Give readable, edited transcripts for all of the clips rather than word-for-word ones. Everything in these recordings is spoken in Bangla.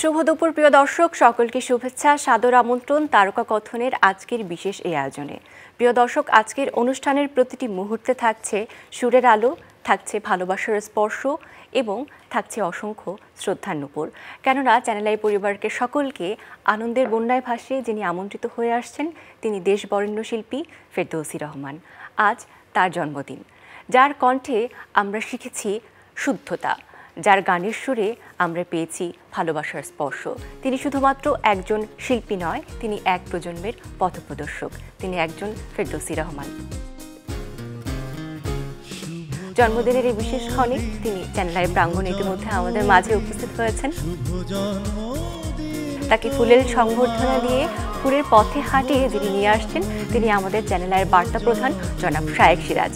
শুভ দুপুর প্রিয় দর্শক, সকলকে শুভেচ্ছা, সাদর আমন্ত্রণ তারকা কথনের আজকের বিশেষ এই আয়োজনে। প্রিয় দর্শক, আজকের অনুষ্ঠানের প্রতিটি মুহূর্তে থাকছে সুরের আলো, থাকছে ভালোবাসার স্পর্শ এবং থাকছে অসংখ্য শ্রদ্ধার নূপুর। কেননা চ্যানেল আই পরিবারকে সকলকে আনন্দের বন্যায় ভাসিয়ে যিনি আমন্ত্রিত হয়ে আসছেন তিনি দেশবরেণ্য শিল্পী ফেরদৌসী রহমান। আজ তার জন্মদিন, যার কণ্ঠে আমরা শিখেছি শুদ্ধতা, যার গানের সুরে আমরা পেয়েছি ভালোবাসার স্পর্শ। তিনি শুধুমাত্র একজন শিল্পী নয়, তিনি এক প্রজন্মের পথপ্রদর্শক, তিনি একজন ফেরদৌসী রহমান। জন্মদিনের এই বিশেষ ক্ষণে তিনি চ্যানেল আই প্রাঙ্গণে ইতিমধ্যে আমাদের মাঝে উপস্থিত হয়েছেন। তাকে ফুলের সংবর্ধনা দিয়ে ফুলের পথে হাঁটিয়ে যিনি নিয়ে আসছেন তিনি আমাদের চ্যানেল আইয়ের বার্তা প্রধান জনাব শায়েক সিরাজ।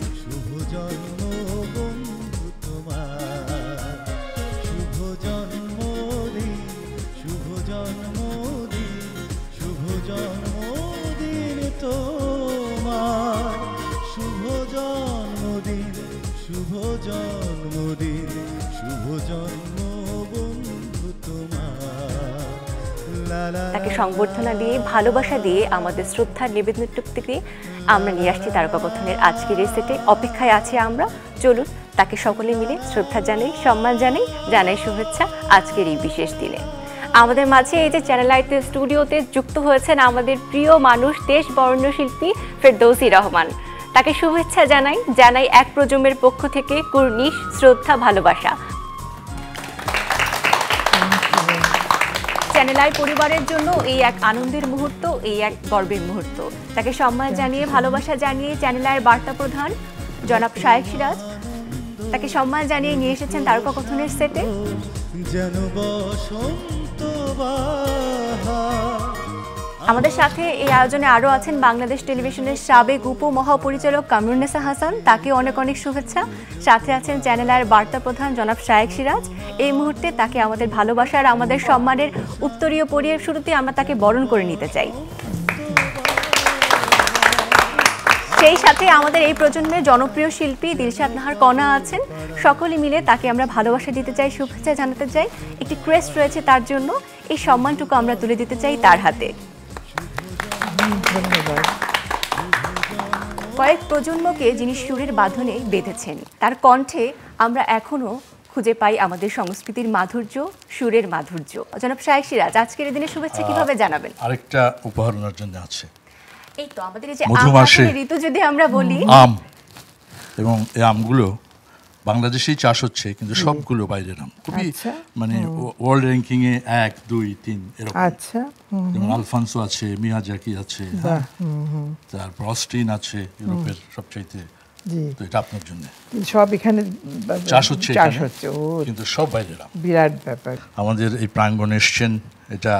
তাকে সংবর্ধনা দিয়ে ভালোবাসা দিয়ে আমাদের শ্রদ্ধার নিবেদনটুকু আমরা নিয়ে আসছি তারকা কথনের আজকের এই সেটে। অপেক্ষায় আছি আমরা, চলুন তাকে সকলে মিলে শ্রদ্ধা জানাই, সম্মান জানাই শুভেচ্ছা আজকের এই বিশেষ দিনে। আমাদের মাঝে এই যে চ্যানেল আইতে স্টুডিওতে যুক্ত হয়েছেন আমাদের প্রিয় মানুষ, দেশবরেণ্য শিল্পী ফেরদৌসী রহমান। তাকে শুভেচ্ছা জানাই এক প্রজন্মের পক্ষ থেকে কুর্নিশ, শ্রদ্ধা, ভালোবাসা। চ্যানেল আই পরিবারের জন্য এই এক আনন্দের মুহূর্ত, এই এক গর্বের মুহূর্ত। তাকে সম্মান জানিয়ে, ভালোবাসা জানিয়ে চ্যানেল আইয়ের বার্তা প্রধান জনাব শায়েক সিরাজ তাকে সম্মান জানিয়ে নিয়ে এসেছেন তারকা কথনের সেটে। আমাদের সাথে এই আয়োজনে আরও আছেন বাংলাদেশ টেলিভিশনের সাবেক উপমহাপরিচালক কামরুন্নেসা হাসান, তাকে অনেক অনেক শুভেচ্ছা। সাথে আছেন চ্যানেল আইয়ের বার্তা প্রধান জনাব শায়েক সিরাজ। এই মুহূর্তে তাকে আমাদের ভালোবাসার, আমাদের সম্মানের উত্তরীয় পরিয়ে শুরুতে আমরা তাকে বরণ করে নিতে চাই। সেই সাথে আমাদের এই প্রজন্মের জনপ্রিয় শিল্পী দিলশাদ নাহার কণা আছেন। সকলে মিলে তাকে আমরা ভালোবাসা দিতে চাই, শুভেচ্ছা জানাতে চাই। একটি ক্রেস্ট রয়েছে তার জন্য, এই সম্মানটুকু আমরা তুলে দিতে চাই তার হাতে। কয়েক প্রজন্মকে যিনি সুরের বাঁধনে বেঁধেছেন, তার কণ্ঠে আমরা এখনো খুঁজে পাই আমাদের সংস্কৃতির মাধুর্য, সুরের মাধুর্য। জনাব শায়েক সিরাজ, আজকের দিনে শুভেচ্ছা কিভাবে জানাবেন? আরেকটা উপহার ওনার জন্য আছে। এই তো আমাদের এই যে আম ঋতু যদি আমরা বলি, আম, এবং এই আমগুলো বাংলাদেশেই চাষ হচ্ছে কিন্তু সবগুলো বাইরের আম, খুবই মানে ওয়ার্ল্ড র্যাঙ্কিং এ 1, 2, 3 এরকম। আচ্ছা, যেমন আলফানসো আছে, মিয়াজাকি আছে, তারপর অস্টিন আছে, ইউরোপের সবচাইতে। তো এটা আপনার জন্য সব এখানে চাষ হচ্ছে কিন্তু সব বাইরের আম। বিরাট ব্যাপার। আমাদের এই প্রাঙ্গণে এসছেন, এটা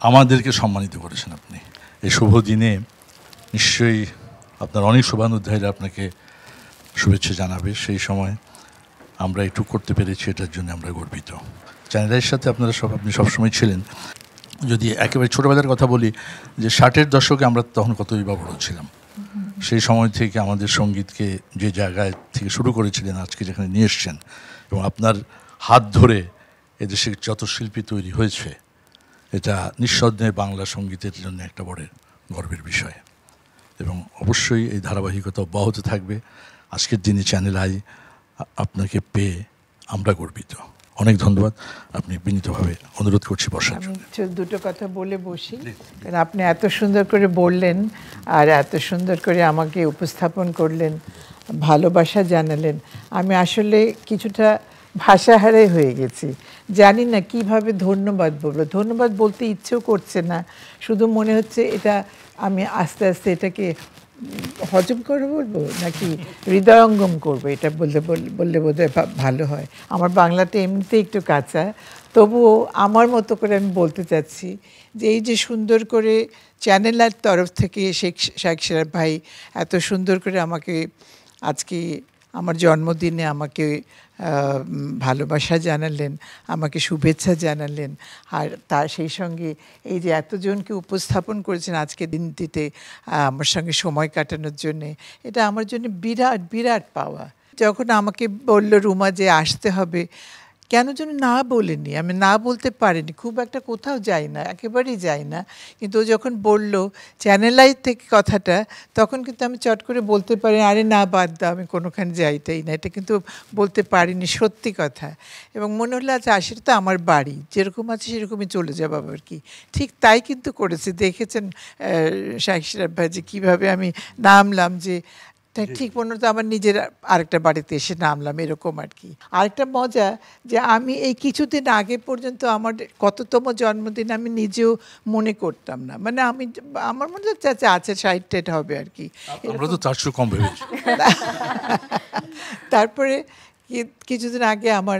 আমাদেরকে সম্মানিত করেছেন আপনি এই শুভ দিনে। নিশ্চয়ই আপনার অনেক শুভানুধ্যায়ীরা আপনাকে শুভেচ্ছা জানাবে। সেই সময় আমরা একটু করতে পেরেছি, এটার জন্য আমরা গর্বিত। চ্যানেলের সাথে আপনি সবসময় ছিলেন। যদি একেবারে ছোটোবেলার কথা বলি, যে 60-এর দশকে আমরা তখন কতই বা বড় ছিলাম। সেই সময় থেকে আমাদের সঙ্গীতকে যে জায়গায় থেকে শুরু করেছিলেন আজকে যেখানে নিয়ে এসছেন, এবং আপনার হাত ধরে এদেশে যত শিল্পী তৈরি হয়েছে, এটা নিঃসন্দেহে বাংলা সঙ্গীতের জন্য একটা বড় গর্বের বিষয়। এবং অবশ্যই এই ধারাবাহিকতা অব্যাহত থাকবে। আজকের দিনে চ্যানেল আই আপনাকে পেয়ে আমরা গর্বিত। অনেক ধন্যবাদ। আপনি বিনীতভাবে অনুরোধ করছি বসার জন্য। দুটো কথা বলে বসি, কারণ আপনি এত সুন্দর করে বললেন আর এত সুন্দর করে আমাকে উপস্থাপন করলেন, ভালোবাসা জানালেন। আমি আসলে কিছুটা ভাষাহারাই হয়ে গেছি, জানি না কিভাবে ধন্যবাদ বলবো। ধন্যবাদ বলতে ইচ্ছেও করছে না, শুধু মনে হচ্ছে এটা আমি আস্তে আস্তে এটাকে হজম করে বলবো নাকি হৃদয়ঙ্গম করবো, এটা বললে বোধহয় ভালো হয়। আমার বাংলাটা এমনিতে একটু কাঁচা, তবুও আমার মতো করে আমি বলতে চাচ্ছি যে এই যে সুন্দর করে চ্যানেলের তরফ থেকে শায়েক সিরাজ ভাই এত সুন্দর করে আমাকে আজকে আমার জন্মদিনে আমাকে ভালোবাসা জানালেন, আমাকে শুভেচ্ছা জানালেন, আর তার সেই সঙ্গে এই যে এতজনকে উপস্থাপন করেছেন আজকের দিনটিতে আমার সঙ্গে সময় কাটানোর জন্যে, এটা আমার জন্য বিরাট বিরাট পাওয়া। যখন আমাকে বলল রুমা যে আসতে হবে, কেন যেন না বলিনি, আমি না বলতে পারিনি, খুব একটা কোথাও যাই না, একেবারেই যাই না। কিন্তু ও যখন বলল চ্যানেল আই থেকে কথাটা, তখন কিন্তু আমি চট করে বলতে পারি আরে না বাদ দাও, আমি কোনোখানে যাইতেই না, এটা কিন্তু বলতে পারিনি, সত্যি কথা। এবং মনে হলো আচ্ছা সেটা তো আমার বাড়ি, যেরকম আছে সেরকমই চলে যাবো আর কি। ঠিক তাই কিন্তু করেছি, দেখেছেন শাইখ সিরাজ ভাই যে কীভাবে আমি নামলাম, যে তাই ঠিক মনে হতো আমার নিজের আরেকটা বাড়িতে এসে নামলাম, এরকম আর কি। আরেকটা মজা যে আমি এই কিছুদিন আগে পর্যন্ত আমার কততম জন্মদিন আমি নিজেও মনে করতাম না, মানে আমি আমার মনে হচ্ছে আচ্ছা আছে 60 হবে আর কি। আমরা তো 400 কম ভেবেছি। তারপরে কিছুদিন আগে আমার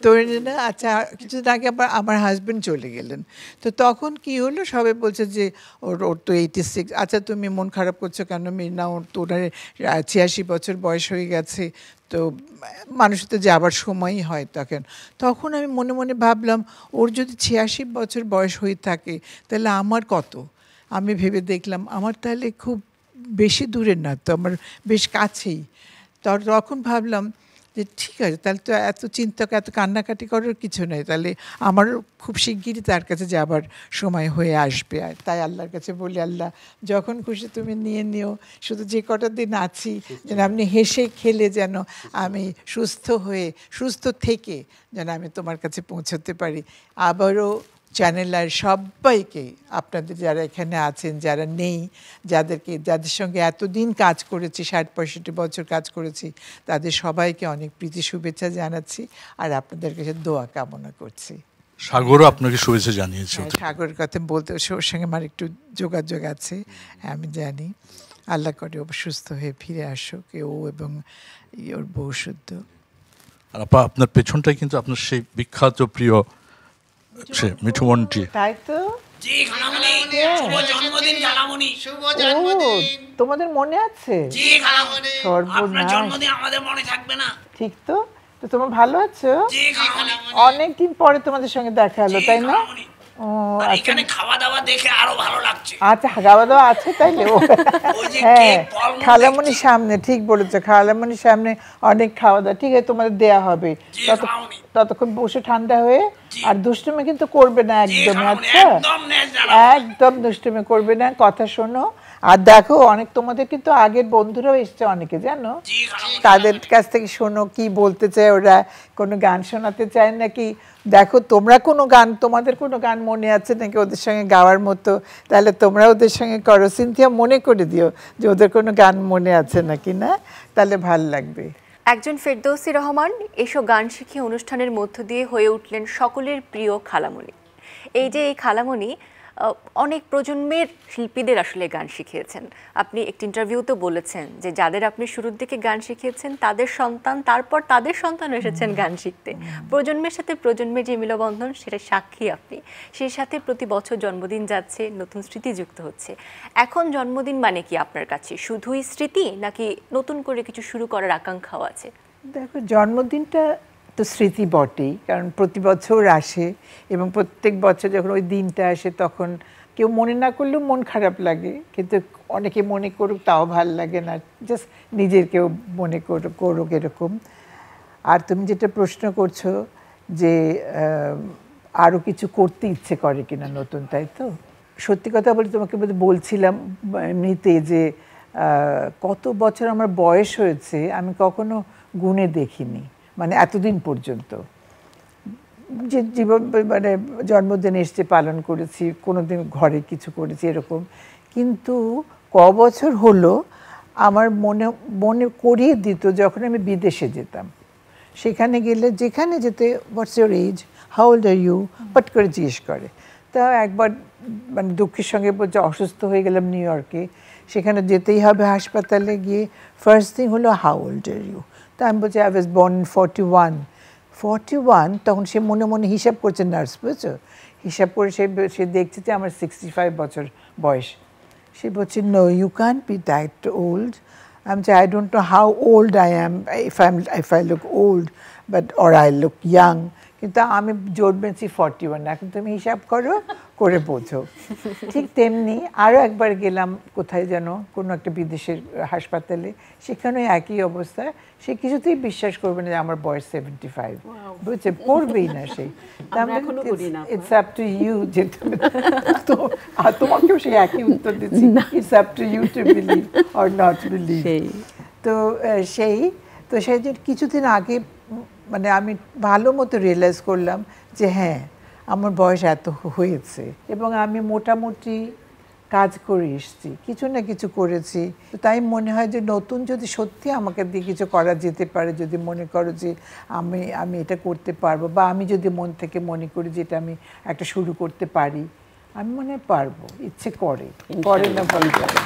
তৈরি না, আচ্ছা কিছুদিন আগে আমার হাজব্যান্ড চলে গেলেন, তো তখন কি হলো সবাই বলছে যে ওর তো 86, আচ্ছা তুমি মন খারাপ করছো কেন মিনা, ওর তো ওনার 86 বছর বয়স হয়ে গেছে, তো মানুষ তো যাবার সময়ই হয় তখন আমি মনে মনে ভাবলাম ওর যদি 86 বছর বয়স হয়ে থাকে তাহলে আমার কত। আমি ভেবে দেখলাম আমার তাহলে খুব বেশি দূরে না তো, আমার বেশ কাছেই। তখন ভাবলাম যে ঠিক আছে, তাহলে তো এত চিন্তা এত কান্নাকাটি করার কিছু নেই, তাহলে আমার খুব শিগগিরই তার কাছে যাবার সময় হয়ে আসবে। আর তাই আল্লাহর কাছে বলি, আল্লাহ যখন খুশি তুমি নিয়ে নিও, শুধু যে কটা দিন আছি যেন আপনি হেসে খেলে যেন আমি সুস্থ থেকে যেন আমি তোমার কাছে পৌঁছতে পারি। আবারও চ্যানেল আর সবাইকে, আপনাদের যারা এখানে আছেন, যারা নেই, যাদের সঙ্গে এতদিন কাজ করেছি, 60-65 বছর কাজ করেছি, তাদের সবাইকে অনেক প্রীতি শুভেচ্ছা জানাচ্ছি আর আপনাদের কাছে দোয়া কামনা করছি। সাগরও আপনাকে শুভেচ্ছা জানিয়েছে। সাগরের কথা বলতে ওর সঙ্গে আমার একটু যোগাযোগ আছে, আমি জানি। আল্লাহ করে ও সুস্থ হয়ে ফিরে আসুক, ও এবং ওর বউ শুদ্ধ। আর আপা আপনার পেছনটাই কিন্তু আপনার সেই বিখ্যাত প্রিয় সে মিঠুমন্টি। তাই তো, তোমাদের মনে আছে? ঠিক তো, তো তোমার ভালো আছো? অনেকদিন পরে তোমাদের সঙ্গে দেখা হলো, তাই না? এখানে খাওয়া দাওয়া দেখে আরো ভালো লাগছে। আচ্ছা খাওয়া দাওয়া আছে তাইলে? হ্যাঁ, খালামণির সামনে, ঠিক বলেছো, খালামণির সামনে অনেক খাওয়া দাওয়া, ঠিক আছে তোমাদের দেয়া হবে। ততক্ষণ বসে ঠান্ডা হয়ে, আর দুষ্টুমি কিন্তু করবে না একদম, আচ্ছা একদম দুষ্টুমি করবে না, কথা শোনো। আর দেখো অনেক তোমাদের কিন্তু আগের বন্ধুরাও এসছে অনেকে, জানো, তাদের কাছ থেকে শোনো কি বলতে চায় ওরা, কোনো গান শোনাতে চায় নাকি। দেখো তোমরা তোমাদের কোনো গান মনে আছে নাকি ওদের সঙ্গে গাওয়ার মতো, তাহলে তোমরা ওদের সঙ্গে করো। সিনথিয়া মনে করে দিও যে ওদের কোনো গান মনে আছে নাকি, না তাহলে ভাল লাগবে। একজন ফেরদৌসী রহমান এসো গান শিখিয়ে অনুষ্ঠানের মধ্য দিয়ে হয়ে উঠলেন সকলের প্রিয় খালামণি। এই যে এই খালামণি অনেক প্রজন্মের শিল্পীদের আসলে গান শিখিয়েছেন। আপনি একটি ইন্টারভিউতে বলেছেন যে যাদের আপনি শুরুর দিকে গান শিখিয়েছেন তাদের সন্তান, তারপর তাদের সন্তান এসেছেন গান শিখতে। প্রজন্মের সাথে প্রজন্মের যে মেলবন্ধন, সেটা সাক্ষী আপনি। সেই সাথে প্রতি বছর জন্মদিন যাচ্ছে, নতুন স্মৃতি যুক্ত হচ্ছে। এখন জন্মদিন মানে কি আপনার কাছে শুধুই স্মৃতি, নাকি নতুন করে কিছু শুরু করার আকাঙ্ক্ষাও আছে? দেখো জন্মদিনটা তো স্মৃতি বটেই, কারণ প্রতি বছর আসে এবং প্রত্যেক বছর যখন ওই দিনটা আসে তখন কেউ মনে না করলেও মন খারাপ লাগে, কিন্তু অনেকে মনে করুক তাও ভাল লাগে না, জাস্ট নিজের কেউ মনে করুক এরকম। আর তুমি যেটা প্রশ্ন করছো যে আরও কিছু করতে ইচ্ছে করে কিনা নতুন, তাই তো? সত্যি কথা বলি, তোমাকে বলছিলাম এমনিতে যে কত বছর আমার বয়স হয়েছে আমি কখনো গুণে দেখিনি, মানে এতদিন পর্যন্ত যে জীবন, মানে জন্মদিন এসছে পালন করেছি, কোনো দিন ঘরে কিছু করেছি এরকম, কিন্তু বছর হলো আমার মনে করিয়ে দিত যখন আমি বিদেশে যেতাম। সেখানে গেলে যেখানে যেতে what's your age, how old are you, পট করে জিজ্ঞেস করে। তা একবার মানে দুঃখের সঙ্গে বলছে অসুস্থ হয়ে গেলাম নিউ ইয়র্কে, সেখানে যেতেই হবে হাসপাতালে গিয়ে, ফার্স্ট থিং হলো হাউ ওল্ড আর ইউ। তা আমি বলছি আই ওয়াজ বর্ন ইন 41। তখন সে মনে মনে হিসাব করছে, নার্স, বুঝছো, হিসাব করে সে দেখছে যে আমার 65 বছর বয়স। সে বলছে no, you can't be that old. আমি বলছি I don't know how old I am, if I look old, but or I look young, কিন্তু আমি জোর বেঁচি 41, এখন তুমি হিসাব করো করে বোঝো। ঠিক তেমনি আরও একবার গেলাম কোথায় যেন কোনো একটা বিদেশের হাসপাতালে, সেখানে একই অবস্থা। সে কিছুতেই বিশ্বাস করবে না যে আমার বয়স 75, বুঝছে, পড়বেই না সেই। ইটস আপ টু ইউ, যে তোমাকেও সেই একই উত্তর দিচ্ছি, it's up to you to believe or not believe. তো সেই যে কিছুদিন আগে মানে আমি ভালো মতো রিয়েলাইজ করলাম যে হ্যাঁ আমার বয়স এত হয়েছে, এবং আমি মোটামুটি কাজ করে এসেছি, কিছু না কিছু করেছি। তো তাই মনে হয় যে নতুন যদি সত্যি আমাকে দিয়ে কিছু করা যেতে পারে, যদি মনে করো যে আমি এটা করতে পারবো, বা আমি যদি মন থেকে মনে করি যে এটা আমি একটা শুরু করতে পারি, আমি মনে হয় পারবো, ইচ্ছে করে না বলতে পারি।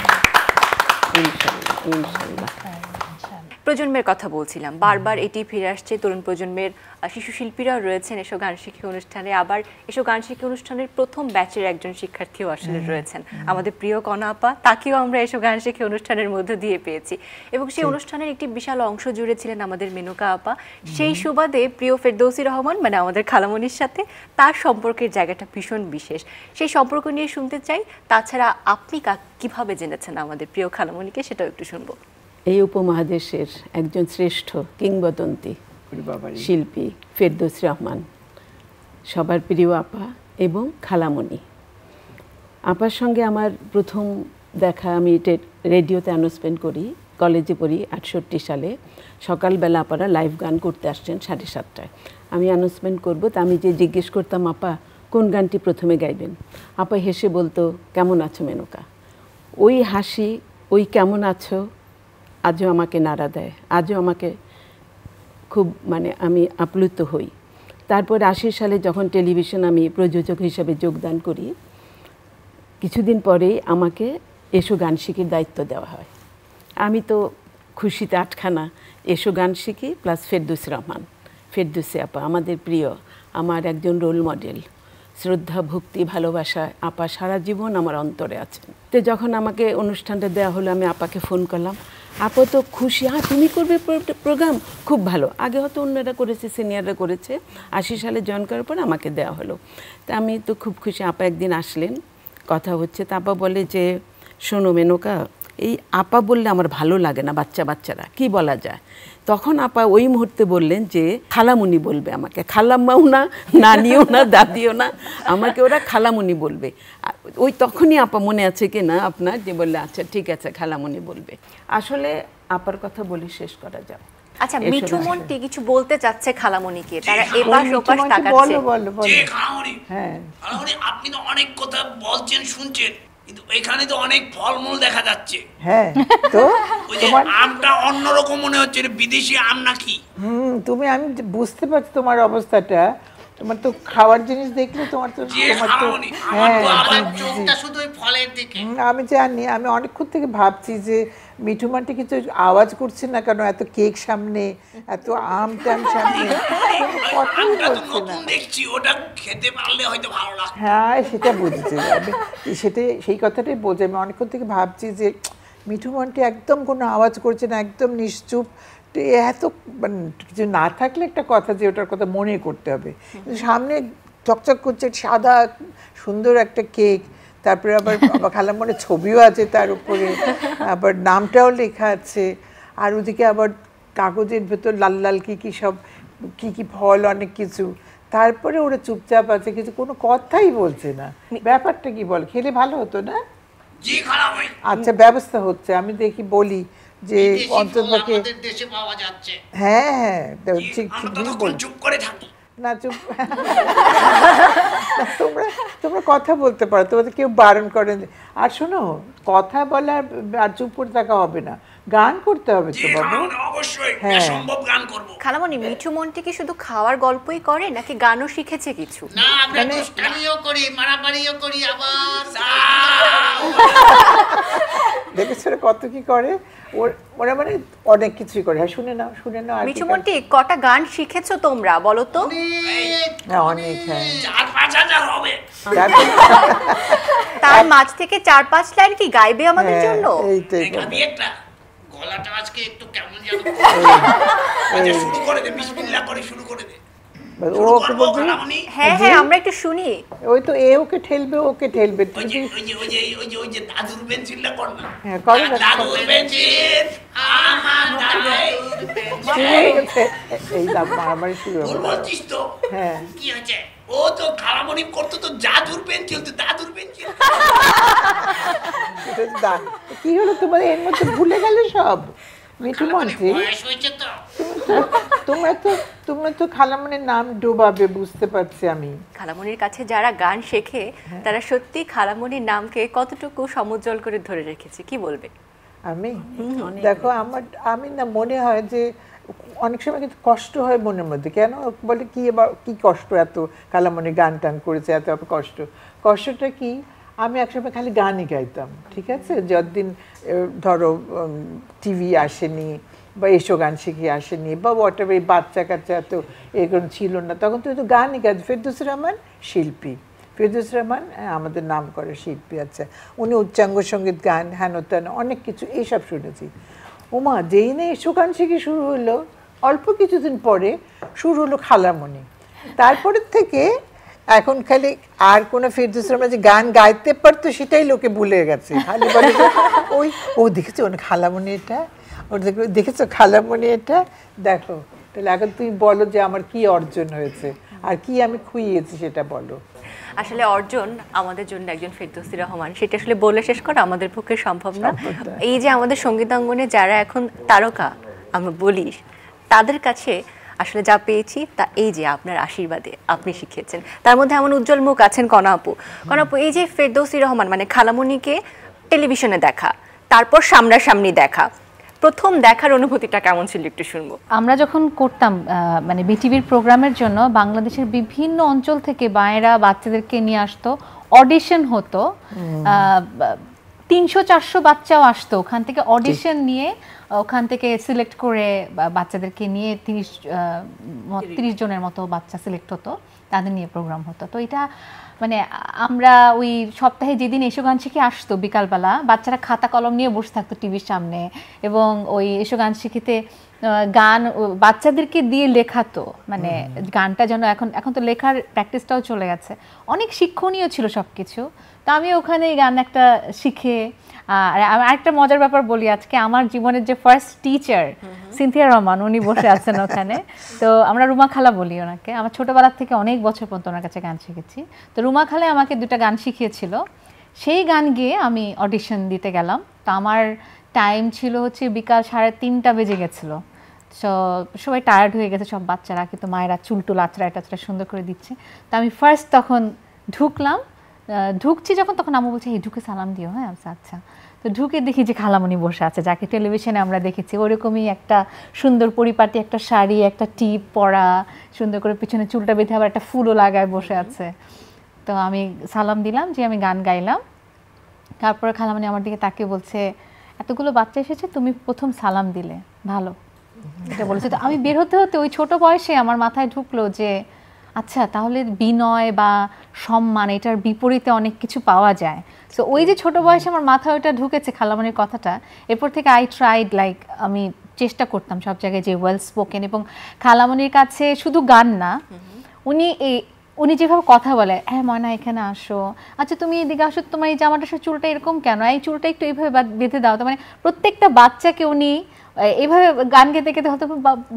প্রজন্মের কথা বলছিলাম, বারবার এটি ফিরে আসছে, তরুণ প্রজন্মের শিশু শিল্পীরাও রয়েছেন এসব গান শিক্ষা অনুষ্ঠানে। আবার এসব গান শিক্ষা অনুষ্ঠানের প্রথম ব্যাচের একজন শিক্ষার্থীও আসলে রয়েছেন, আমাদের প্রিয় কণা আপা। তাকেও আমরা এসব গান শিক্ষা অনুষ্ঠানের মধ্যে দিয়ে পেয়েছি, এবং সেই অনুষ্ঠানের একটি বিশাল অংশ জুড়ে ছিলেন আমাদের মেনকা আপা। সেই সুবাদে প্রিয় ফেরদৌসী রহমান মানে আমাদের খালামণির সাথে তার সম্পর্কের জায়গাটা ভীষণ বিশেষ। সেই সম্পর্ক নিয়ে শুনতে চাই। তাছাড়া আপনি কিভাবে জেনেছেন আমাদের প্রিয় খালামণিকে, সেটাও একটু শুনবো। এই উপমহাদেশের একজন শ্রেষ্ঠ কিংবদন্তি শিল্পী ফেরদৌসী রহমান, সবার প্রিয় আপা এবং খালামণি। আপার সঙ্গে আমার প্রথম দেখা, আমি রেডিওতে অ্যানাউন্সমেন্ট করি, কলেজে পড়ি 68 সালে। সকালবেলা আপারা লাইভ গান করতে আসছেন 7:30টায়। আমি অ্যানাউন্সমেন্ট করবো, তা আমি যে জিজ্ঞেস করতাম আপা কোন গানটি প্রথমে গাইবেন, আপা হেসে বলতো কেমন আছো মেনকা। ওই হাসি, ওই কেমন আছো আজও আমাকে নাড়া দেয়, আজও আমাকে খুব আমি আপ্লুত হই। তারপর 80 সালে যখন টেলিভিশন আমি প্রযোজক হিসেবে যোগদান করি, কিছুদিন পরেই আমাকে এসো গান শিখির দায়িত্ব দেওয়া হয়। আমি তো খুশিতে আটখানা, এসো গান শিখি প্লাস ফেরদৌসী রহমান, ফেরদৌসী আপা আমাদের প্রিয়, আমার একজন রোল মডেল। শ্রদ্ধা, ভক্তি, ভালোবাসা আপা সারা জীবন আমার অন্তরে আছেন। তো যখন আমাকে অনুষ্ঠানটা দেওয়া হলো, আমি আপাকে ফোন করলাম। আপা তো খুশি, তুমি করবে প্রোগ্রাম, খুব ভালো। আগে হয়তো অন্যরা করেছে, সিনিয়ররা করেছে। 80 সালে জয়েন করার পর আমাকে দেওয়া হলো। তা আমি তো খুব খুশি। আপা একদিন আসলেন, কথা হচ্ছে। তা আপা বলে যে শোনো মেনকা, এই আপা বললে আমার ভালো লাগে না, বাচ্চারা কি বলা যায়। তখন আপা ওই মুহূর্তে বললেন যে খালামুনি বলবে আমাকে, খালাম্মাও না, নানিও না, দাদিও না, আমাকে ওরা খালামুনি বলবে। ওই তখনই আপা মনে আছে কি না আপনার, যে বললে আচ্ছা ঠিক আছে খালামুনি বলবে। আসলে আপার কথা বলি শেষ করা যাবে। আচ্ছা, মিঠু মন্টি কিছু বলতে চাচ্ছে খালামণিকে, তারা এপাশ ওপাশ তাকাচ্ছে। যে খালামণি, হ্যাঁ খালামণি, আপনি তো অনেক কথা বলছেন শুনছেন, কিন্তু এখানে তো অনেক ফলমূল দেখা যাচ্ছে। হ্যাঁ, তো ওই যে আমটা অন্যরকম মনে হচ্ছে, বিদেশি আম নাকি? আমি বুঝতে পারছি তোমার অবস্থাটা। তোমার তো খাওয়ার জিনিস দেখলে তোমার তো চোখটা শুধু ওই ফলের দিকে। আমি জানি, আমি অনেকক্ষণ থেকে ভাবছি যে মিঠু মান্টি কিছু আওয়াজ করছে না কেন, এত কেক সামনে, এত আম টাম সামনে, কথাই বলছে না। দেখছি ওটা খেতে পারলে হয়তো ভালো লাগবে। হ্যাঁ, সেটা বুঝছি, সেই কথাটাই বলছি। আমি অনেকক্ষণ থেকে ভাবছি যে মিঠু মান্টি একদম কোনো আওয়াজ করছে না, একদম নিশ্চুপ। এত কিছু না থাকলে একটা কথা, যে ওটার কথা মনে করতে হবে। সামনে চকচক করছে সাদা সুন্দর একটা কেক, তারপরে আবার খালামণির ছবিও আছে তার উপরে, আবার নামটাও লেখা আছে, আর ওদিকে আবার কাগজের ভেতর লাল লাল কি সব কি ফল, অনেক কিছু। তারপরে ওরা চুপচাপ আছে, কিছু কোনো কথাই বলছে না। ব্যাপারটা কি বল, খেলে ভালো হতো না? আচ্ছা, ব্যবস্থা হচ্ছে, আমি দেখি বলি যে অন্ততপক্ষে দেশে পাওয়া যাচ্ছে। হ্যাঁ, ঠিক চুপ করে থাকি না, চুপ। তোমরা কথা বলতে পারো, তোমাদের কেউ বারণ করেন। আর শোনো, কথা বলা আর চুপ করে থাকা হবে না, গান করতে হবে তো বাবু। অবশ্যই সম্ভব গান করব। খালামণি, মিঠু মন্টি কি শুধু খাওয়ার গল্পই করে নাকি গানও শিখেছে কিছু? না, আমরা দুষ্টামিও করি, মারামারিও করি, আবার দেখেছো কত কি করে ওরা, অনেক কিছুই করে। হ্যাঁ, শুনে নাও। মিঠু মন্টি, কটা গান শিখেছো তোমরা বলো তো? অনেক, হ্যাঁ, 4-5 হবে। তার মাঝ থেকে 4-5 লাইন কি গাইবে আমাদের জন্য? এইটাই একটা গলাটা আজকে একটু কেমন কেন? আচ্ছা, শুরু করে দে, বিসমিল্লাহ করে শুরু করে দে। ও শুরু ওকে করবো, বলবে, খালামণি? হ্যাঁ হ্যাঁ আমরা একটু শুনি। ওই তো এ ওকে ঠেলবে, ওকে ঠেলবে। ওই যে ওই যে ওই যে ওই যে ওই যে দাদুর পেন্সিলটা কর না। হ্যাঁ, করো না। দাদুর পেন্সিল, আমার দাদুর পেন্সিল। শুরু হয়ে গেছে, এই মারামারি শুরু ভুল হবে। বলছিস তো? হ্যাঁ। কি হয়েছে? ও তো খালামণি করতো তো জাদুর পেন্সিল, তো দাদুর পেন্সিল। কি হলো তোমার, এর মধ্যে ভুলে গেলে সব? মিঠু মন্ত্রী, বয়স হয়েছে তো। তোমরা তো খালামণির নাম ডোবাবে, বুঝতে পারছি আমি। খালামণির কাছে যারা গান শেখে তারা সত্যি খালামণির নামকে কতটুকু সমুজ্জ্বল করে ধরে রেখেছে, কি বলবে? আমি দেখো, আমি না, মনে হয় যে অনেক সময় কিন্তু কষ্ট হয় মনের মধ্যে। কেন বলে কি, এবার কি কষ্ট, এত খালামণি গান টান করেছে, এত কষ্টটা কি? আমি একসময় খালি গানই গাইতাম, ঠিক আছে? যতদিন ধরো টিভি আসেনি বা এসো গান শিখে আসেনি বা হোয়াটএভার, এই বাচ্চা কাচ্চা এত এরকম ছিল না, তখন তো গানই গাইতাম। ফেরদৌসী রহমান শিল্পী, ফেরদৌসী রহমান আমাদের নাম করে শিল্পী। আচ্ছা, উনি উচ্চাঙ্গ সঙ্গীত গান, হেন তেন অনেক কিছু এইসব শুনেছি। ওমা, যেই না এসো গান শিখে শুরু হলো, অল্প কিছুদিন পরে শুরু হলো খালামণি। তারপরের থেকে এখন খালি আর কোনো ফেরদৌসী রহমান যে গান গাইতে পারতো সেটাই লোকে ভুলে গেছে। খালি বলে ওই ও দেখেছো ওর খালামণি, এটা ওর দেখেছো খালামণি, এটা দেখো। তাহলে এখন তুমি বলো যে আমার কি অর্জন হয়েছে আর কি আমি খুইয়েছি, সেটা বলো। আসলে অর্জন আমাদের জন্য একজন ফেরদৌসী রহমান, সেটা আসলে বলে শেষ করা আমাদের পক্ষে সম্ভব না। এই যে আমাদের সঙ্গীতাঙ্গনে যারা এখন তারকা আমরা বলি, তাদের কাছে আসলে যা পেয়েছি তা এই যে আপনার আশীর্বাদে আপনি শিখিয়েছেন। তার মধ্যে এমন উজ্জ্বল মুখ আছেন কণা আপু। এই যে ফেরদৌসী রহমান মানে খালামণিকে টেলিভিশনে দেখা, তারপর সামনাসামনি দেখা, প্রথম দেখার অনুভূতিটা কেমন ছিল একটু শুনবো। আমরা যখন করতাম মানে বিটিভির প্রোগ্রামের জন্য বাংলাদেশের বিভিন্ন অঞ্চল থেকে মায়েরা বাচ্চাদেরকে নিয়ে আসতো, অডিশন হতো, 300-400 বাচ্চাও আসতো ওখান থেকে, অডিশন নিয়ে ওখান থেকে সিলেক্ট করে বাচ্চাদেরকে নিয়ে 30 জনের মতো বাচ্চা সিলেক্ট হতো, তাদের নিয়ে প্রোগ্রাম হতো। তো এটা মানে আমরা ওই সপ্তাহে যেদিন এসো গান শিখে আসতো বিকালবেলা, বাচ্চারা খাতা কলম নিয়ে বসে থাকতো টিভির সামনে, এবং ওই এসো গান শিখিতে গান বাচ্চাদেরকে দিয়ে লেখাতো, মানে গানটা যেন এখন তো লেখার প্র্যাকটিসটাও চলে গেছে, অনেক শিক্ষণীয় ছিল সব কিছু। তো আমি ওখানে গান একটা শিখে, আর আরেকটা মজার ব্যাপার বলি, আজকে আমার জীবনের যে ফার্স্ট টিচার সিনথিয়া রহমান, উনি বসে আছেন ওখানে। তো আমরা রুমা খালা বলি ওনাকে, আমার ছোটোবেলার থেকে অনেক বছর পর্যন্ত ওনার কাছে গান শিখেছি। তো রুমা খালা আমাকে 2টা গান শিখিয়েছিল, সেই গান গিয়ে আমি অডিশন দিতে গেলাম। তো আমার টাইম ছিল হচ্ছে বিকাল 3:30 বেজে গেছিলো। সো সবাই টায়ার্ড হয়ে গেছে, সব বাচ্চারা, কিন্তু মায়েরা চুলটুল আচড়া সুন্দর করে দিচ্ছে। তো আমি ফার্স্ট তখন ঢুকলাম, ঢুকছি যখন, তখন আম্মু বলছে এই ঢুকে সালাম দিও। হ্যাঁ আচ্ছা। তো ঢুকে দেখি যে খালামণি বসে আছে, যাকে টেলিভিশনে আমরা দেখেছি ওরকমই একটা সুন্দর পরিপাটি একটা শাড়ি, একটা টিপ পরা, সুন্দর করে পিছনে চুলটা বেঁধে আবার একটা ফুলও লাগায় বসে আছে। তো আমি সালাম দিলাম, যে আমি গান গাইলাম। তারপরে খালামণি আমার দিকে তাকিয়ে বলছে, এতগুলো বাচ্চা এসেছে, তুমি প্রথম সালাম দিলে, ভালো, এটা বলেছে। তো আমি বের হতে হতে ওই ছোট বয়সে আমার মাথায় ঢুকলো যে আচ্ছা, তাহলে বিনয় বা সম্মান এটার বিপরীতে অনেক কিছু পাওয়া যায়। সো ওই যে ছোট বয়সে আমার মাথায় ওইটা ঢুকেছে খালামণির কথাটা, এরপর থেকে আই ট্রাইড, লাইক আমি চেষ্টা করতাম সব জায়গায় যে ওয়েল স্পোকেন। এবং খালামণির কাছে শুধু গান না, উনি যেভাবে কথা বলে, হ্যাঁ ময়না এখানে আসো, আচ্ছা তুমি এদিকে আসো, তোমার এই জামাটা চুলটা এরকম কেন, এই চুলটা একটু এইভাবে বেঁধে দাও। তো মানে প্রত্যেকটা বাচ্চাকে উনি এইভাবে গান গেতে গেতে হয়তো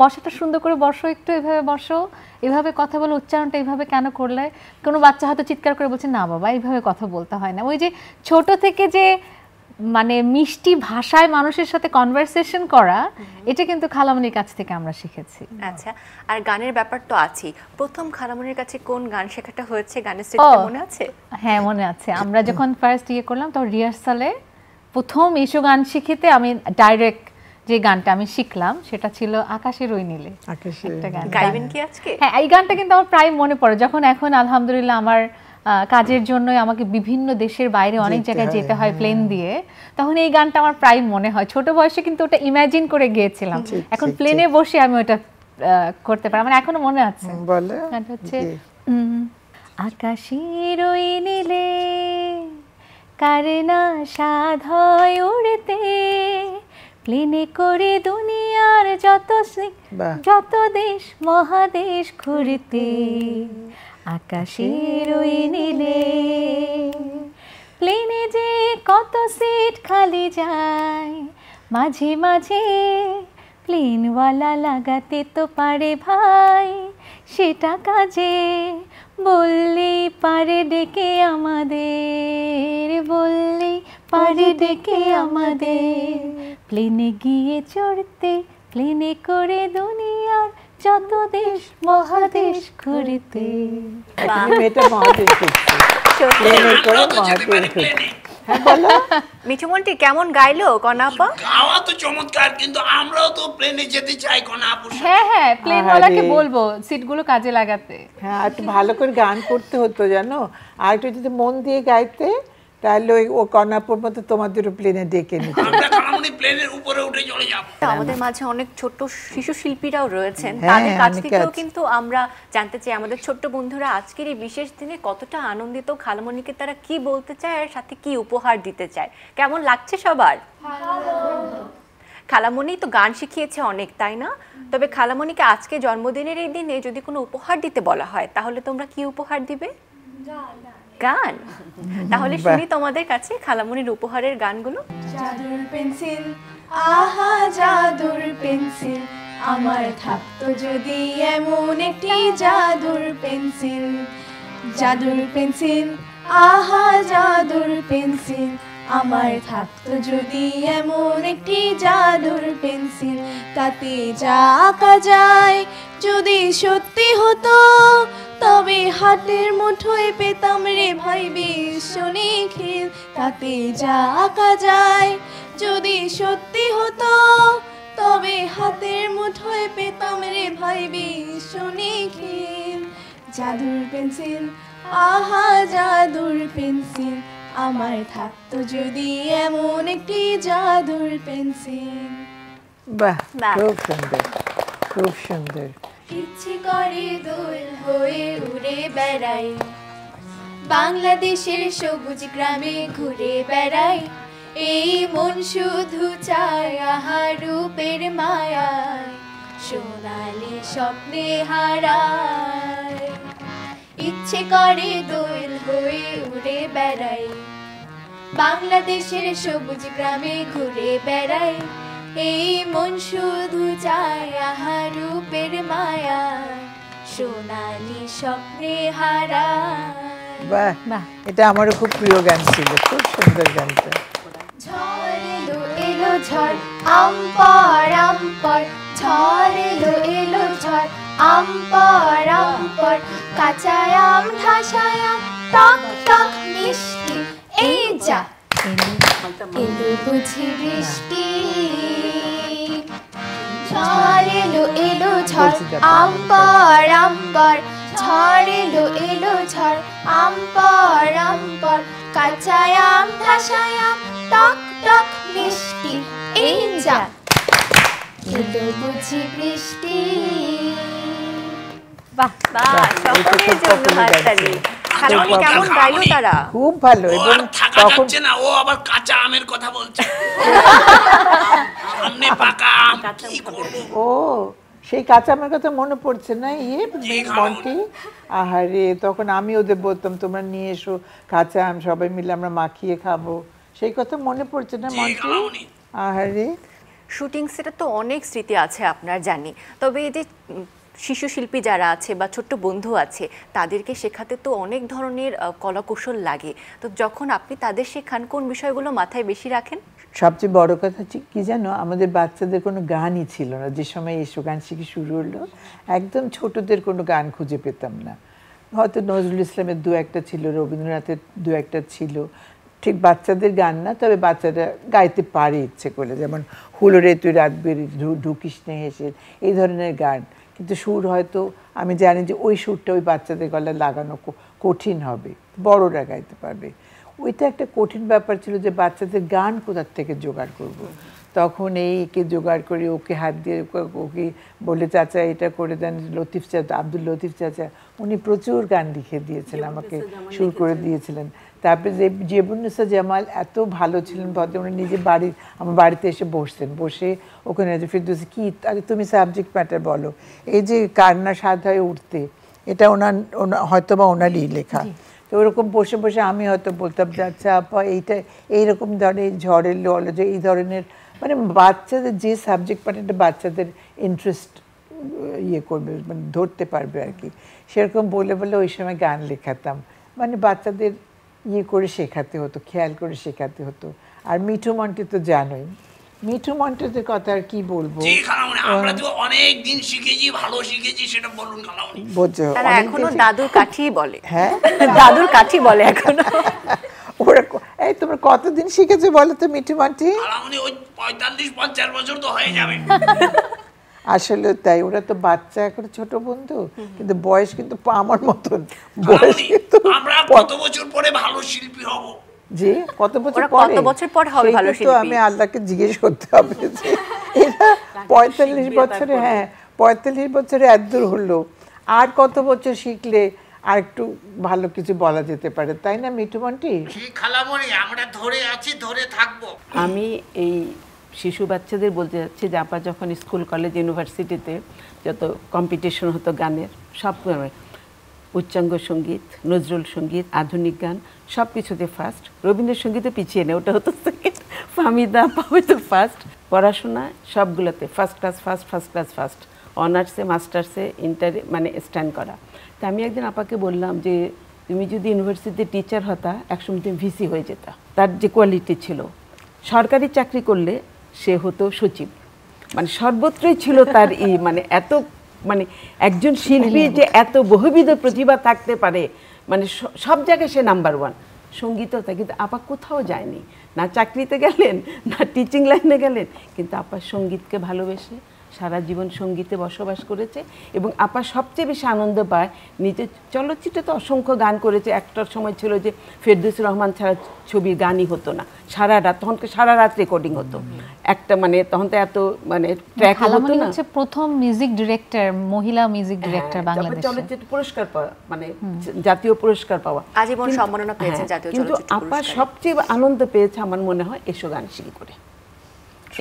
বসাটা সুন্দর করে বসো, একটু এভাবে বসো, এভাবে কথা বলে, উচ্চারণটা এইভাবে কেন করলে। কোনো বাচ্চা হয়তো চিৎকার করে বলছে না বাবা এইভাবে কথা বলতে হয় না। ওই যে ছোট থেকে যে মানে মিষ্টি ভাষায় মানুষের সাথে কনভারসেশন করা, এটা কিন্তু খালামণির কাছ থেকে আমরা শিখেছি। আচ্ছা, আর গানের ব্যাপার তো আছেই, প্রথম খালামণির কাছে কোন গান শেখাটা হয়েছে, গানের স্টেজটা মনে আছে? হ্যাঁ মনে আছে, আমরা যখন ফার্স্ট করলাম তো রিহার্সালে প্রথম এসো গান শিখিতে আমি ডাইরেক্ট যে গানটা আমি শিখলাম সেটা ছিল আকাশের ওই নীলে। একটা গান গাইবেন কি আজকে? হ্যাঁ, এই গানটা কিন্তু আমার প্রায় মনে পড়ে, যখন এখন আলহামদুলিল্লাহ আমার কাজের জন্য আমাকে বিভিন্ন দেশের বাইরে অনেক জায়গায় যেতে হয় প্লেন দিয়ে, তখন এই গানটা আমার প্রায় মনে হয়। ছোট বয়সে কিন্তু ওটা ইমাজিন করে গিয়েছিলাম, এখন প্লেনে বসে আমি ওটা করতে পারি, আমার এখনো মনে আছে। গানটা হচ্ছে আকাশের ওই নীলে কার না সাধ হয় উড়তে, প্লেনে করে দুনিয়ার যত দেশ মহাদেশ ঘুরতে, আকাশের ওই নীলে প্লেনে যে কত সিট খালি যায়, মাঝে মাঝে প্লেনওয়ালা লাগাতে তো পারে ভাই, সেটা কাজে বললেই পারে ডেকে আমাদের, বললেই পারে ডেকে আমাদের। প্লেনে গিয়ে চড়তে, প্লেনে করে দুনিয়ার যত দেশ মহাদেশ ঘুরতে। মেয়েটা মহাদেশ ঘুরছে, প্লেনে করে মহাদেশ ঘুরছে। হ্যাঁ বলো মিঠুমন্টি কেমন গাইলো কণা আপা? গাওয়া তো চমৎকার, কিন্তু আমরাও তো প্লেনে যেতে চাই কণা আপু। হ্যাঁ প্লেনওয়ালাকে বলবো সিটগুলো কাজে লাগাতে। হ্যাঁ, একটু ভালো করে গান করতে হতো জানো, আর একটু যদি মন দিয়ে গাইতে তাহলে ও কর্ণাপুর মতো তোমাদেরও প্লেনে ডেকে নিত। আমরা কালামণি প্লেনের উপরে উঠে চলে যাব। আমাদের মাঝে অনেক ছোট্ট শিশু শিল্পীরাও রয়েছেন, হ্যাঁ, তাদের কাছ অনেকে থেকেও আছে। কিন্তু আমরা জানতে চাই আমাদের ছোট্ট বন্ধুরা আজকের এই বিশেষ দিনে কতটা আনন্দিত, খালামণিকে তারা কি বলতে চায় আর সাথে কি উপহার দিতে চায়। কেমন লাগছে সবার? খালামণি তো গান শিখিয়েছে অনেক, তাই না? তবে খালামণিকে আজকে জন্মদিনের এই দিনে যদি কোনো উপহার দিতে বলা হয় তাহলে তোমরা কি উপহার দিবে? গান। তাহলে শুনি তোমাদের কাছে খালামণির উপহারের গানগুলো। জাদুর পেন্সিল, আহা জাদুর পেন্সিল, আমার থাকতো যদি এমন একটি জাদুর পেন্সিল। জাদুর পেন্সিল, আহা জাদুর পেন্সিল, আমার থাকতো যদি এমন একটি জাদুর পেন্সিল। তাতে যা আঁকা যায় যদি সত্যি হতো, তবে হাতের মুঠোয় পেতাম রে ভাই বিশ্ব নিখিল। তাতে যা আঁকা যায় যদি সত্যি হতো, তবে হাতের মুঠোয় পেতাম রে ভাই বিশ্ব নিখিল। জাদুর পেন্সিল, আহা জাদুর পেন্সিল, আমার থাকতো যদি এমন একটি জাদুর পেন্সিল। বাহ, বাহ। খুব সুন্দর, খুব সুন্দর। ইচ্ছে করে দোল হয়ে উড়ে বেড়াই, বাংলাদেশের সবুজ গ্রামে ঘুরে বেড়াই। এই মন শুধু চায় আহা রূপের মায়ায়, সোনালি স্বপ্নে হারায়। ইচ্ছে করে দোল হয়ে উড়ে বেড়াই, বাংলাদেশের সবুজ গ্রামে ঘুরে বেড়াই। এই মন শুধু চায় আহা রূপের মায়ায়, সোনালি স্বপ্নে হারায়। বাহ, এটা আমারও খুব প্রিয় গান ছিল, খুব সুন্দর গানটা। ঝড় এলো এলো ঝড়, আমপর আমপর, ঝড় এলো এলো ঝড়, আমপর আমপর, কাঁচা আম ঠাসায় আম, টক টক মিষ্টি, এই যা এলো বুঝি বৃষ্টি। ঝড় এলো এলো ঝড়, আমপর আমপর, ঝড় এলো এলো ঝড়, আমপর আমপর, কাঁচা আম ঠাসায় আম, টক টক মিষ্টি, এই যা এলো বুঝি বৃষ্টি। বাহ, সকলের জন্য হাততালি। খালামণি কেমন গাইলো তারা? খুব ভালো। ও এবং আর থাকা তখন যাচ্ছে না, ও আবার কাঁচা আমের কথা বলছে। সামনে পাকা আম, কি করবো? ও সেই কাঁচা আমের কথা মনে পড়ছে না, মন্টি? আহারে, তখন আমি ওদের বলতাম তোমরা নিয়ে এসো কাঁচা আম, সবাই মিলে আমরা মাখিয়ে খাবো, সেই কথা মনে পড়ছে না মন্টি? খালামণি। আহারে, শুটিং সেটে তো অনেক স্মৃতি আছে আপনার জানি, তবে এই যে শিশু শিল্পী যারা আছে বা ছোট্ট বন্ধু আছে তাদেরকে শেখাতে তো অনেক ধরনের কলাকৌশল লাগে, তো যখন আপনি তাদের শেখান কোন বিষয়গুলো মাথায় বেশি রাখেন? সবচেয়ে বড় কথা কি জানো, আমাদের বাচ্চাদের কোনো গানই ছিল না যে সময় এসো গান শিখে শুরু হলো, একদম ছোটদের কোনো গান খুঁজে পেতাম না। হয়তো নজরুল ইসলামের দু একটা ছিল, রবীন্দ্রনাথের দু একটা ছিল, ঠিক বাচ্চাদের গান না, তবে বাচ্চারা গাইতে পারে ইচ্ছে করলে, যেমন হুলো রে তুই রাত বেরি ঢুকিস নে হেসে, এই ধরনের গান। কিন্তু সুর হয়তো আমি জানি যে ওই সুরটা ওই বাচ্চাদের গলায় লাগানো কঠিন হবে, বড়রা গাইতে পারবে। ওইটা একটা কঠিন ব্যাপার ছিল যে বাচ্চাদের গান কোথার থেকে জোগাড় করব। তখন একে জোগাড় করে ওকে হাত দিয়ে ওকে বলে চাচা এটা করে দেন, লতিফ চাচা, আব্দুল লতিফ চাচা, উনি প্রচুর গান লিখে দিয়েছেন আমাকে, সুর করে দিয়েছিলেন। তারপরে যে জেবুন্নেসা জামাল এত ভালো ছিলেন ভদ্র, উনি নিজে আমার বাড়িতে এসে বসতেন, বসে ওখানে ফিরদৌসী কি আরে তুমি সাবজেক্ট ম্যাটার বলো, এই যে কান্না সাধ হয়ে উঠতে, এটা হয়তো বা ওনারই লেখা। তো ওরকম বসে বসে আমি হয়তো বলতাম যে আচ্ছা আপা এইটা এইরকম ধরনের ঝড়ের লল যে এই ধরনের, মানে বাচ্চাদের যে সাবজেক্ট ম্যাটারটা বাচ্চাদের ইন্টারেস্ট ইয়ে করবে, মানে ধরতে পারবে আর কি, সেরকম বলে বলে ওই সময় গান লেখাতাম, মানে বাচ্চাদের ইয়ে করে শেখাতে হতো, খেয়াল করে শেখাতে হতো। আর মিঠু মন্টি তো জানোই, মিঠু মন্টিদের কথা আর কি বলবো, জি খালামণি আমরা তো অনেক দিন শিখেছি, ভালো শিখেছি, সেটা বলুন খালামণি। বোঝো তারা এখনো দাদুর কাঠি বলে। হ্যাঁ দাদুর কাঠি বলে এখনো। ওরা এই তোমরা কতদিন শিখেছো বলো তো মিঠু মন্টি? খালামণি ওই 45-50 বছর তো হয়ে যাবে। আসলে তাই, ওরা তো বাচ্চা এখন ছোট বন্ধু, কিন্তু বয়স কিন্তু আমার মতন বয়স কিন্তু আমরা কত বছর পরে ভালো শিল্পী হব? যে কত বছর ওরা পরে, কত বছর পর হবে ভালো তো শিল্পী? আমি আল্লাহকে জিজ্ঞেস করতে হবে যে এরা 45 বছরে, হ্যাঁ 45 বছরে এতদূর হলো, আর কত বছর শিখলে আর একটু ভালো কিছু বলা যেতে পারে, তাই না মিঠু মন্টি? জি খালামণি আমরা ধরে আছি, ধরে থাকবো। আমি এই শিশু বাচ্চাদের বলতে যাচ্ছি যে আপা যখন স্কুল কলেজ ইউনিভার্সিটিতে যত কম্পিটিশন হতো গানের, সব উচ্চাঙ্গ সঙ্গীত, নজরুল সঙ্গীত, আধুনিক গান সব কিছুতে ফার্স্ট, রবীন্দ্রসঙ্গীতে পিছিয়ে নেই, ওটা হতো সেকেন্ড, ফাহমিদা আপা হয়তো ফার্স্ট, পড়াশোনা সবগুলোতে ফার্স্ট ক্লাস ফার্স্ট, অনার্সে মাস্টার্সে ইন্টারে মানে স্ট্যান্ড করা। তা আমি একদিন আপাকে বললাম যে তুমি যদি ইউনিভার্সিটিতে টিচার হতা একসময় তুমি ভিসি হয়ে যেতা, তার যে কোয়ালিটি ছিল। সরকারি চাকরি করলে সে হতো সচিব, মানে সর্বত্রই ছিল তার মানে এত, মানে একজন শিল্পী যে এত বহুবিধ প্রতিভা থাকতে পারে, মানে সব জায়গায় সে নাম্বার ওয়ান। সঙ্গীতও তাই, কিন্তু আপা কোথাও যায়নি, না চাকরিতে গেলেন না টিচিং লাইনে গেলেন, কিন্তু আপা সঙ্গীতকে ভালোবেসে সারা জীবন সঙ্গীতে বসবাস করেছে। এবং আপা সবচেয়ে বেশি আনন্দ পায়, নিজে চলচ্চিত্রে তো অসংখ্য গান করেছে, একটার সময় ছিল যে ফেরদৌসী রহমান ছাড়া ছবির গানই হতো না, সারা রাত, তখন সারা রাত রেকর্ডিং হতো একটা, মানে তখন তো এত মানে ট্র্যাক হতো না। হচ্ছে প্রথম মিউজিক ডিরেক্টর, মহিলা মিউজিক ডিরেক্টর বাংলাদেশে, চলচ্চিত্র পুরস্কার পাওয়া, মানে জাতীয় পুরস্কার পাওয়া, আজীবন সম্মাননা পেয়েছেন জাতীয় কিন্তু চলচ্চিত্র আপা পুরস্কারে। সবচেয়ে আনন্দ পেয়েছে আমার মনে হয় এসো গান শিখি করে।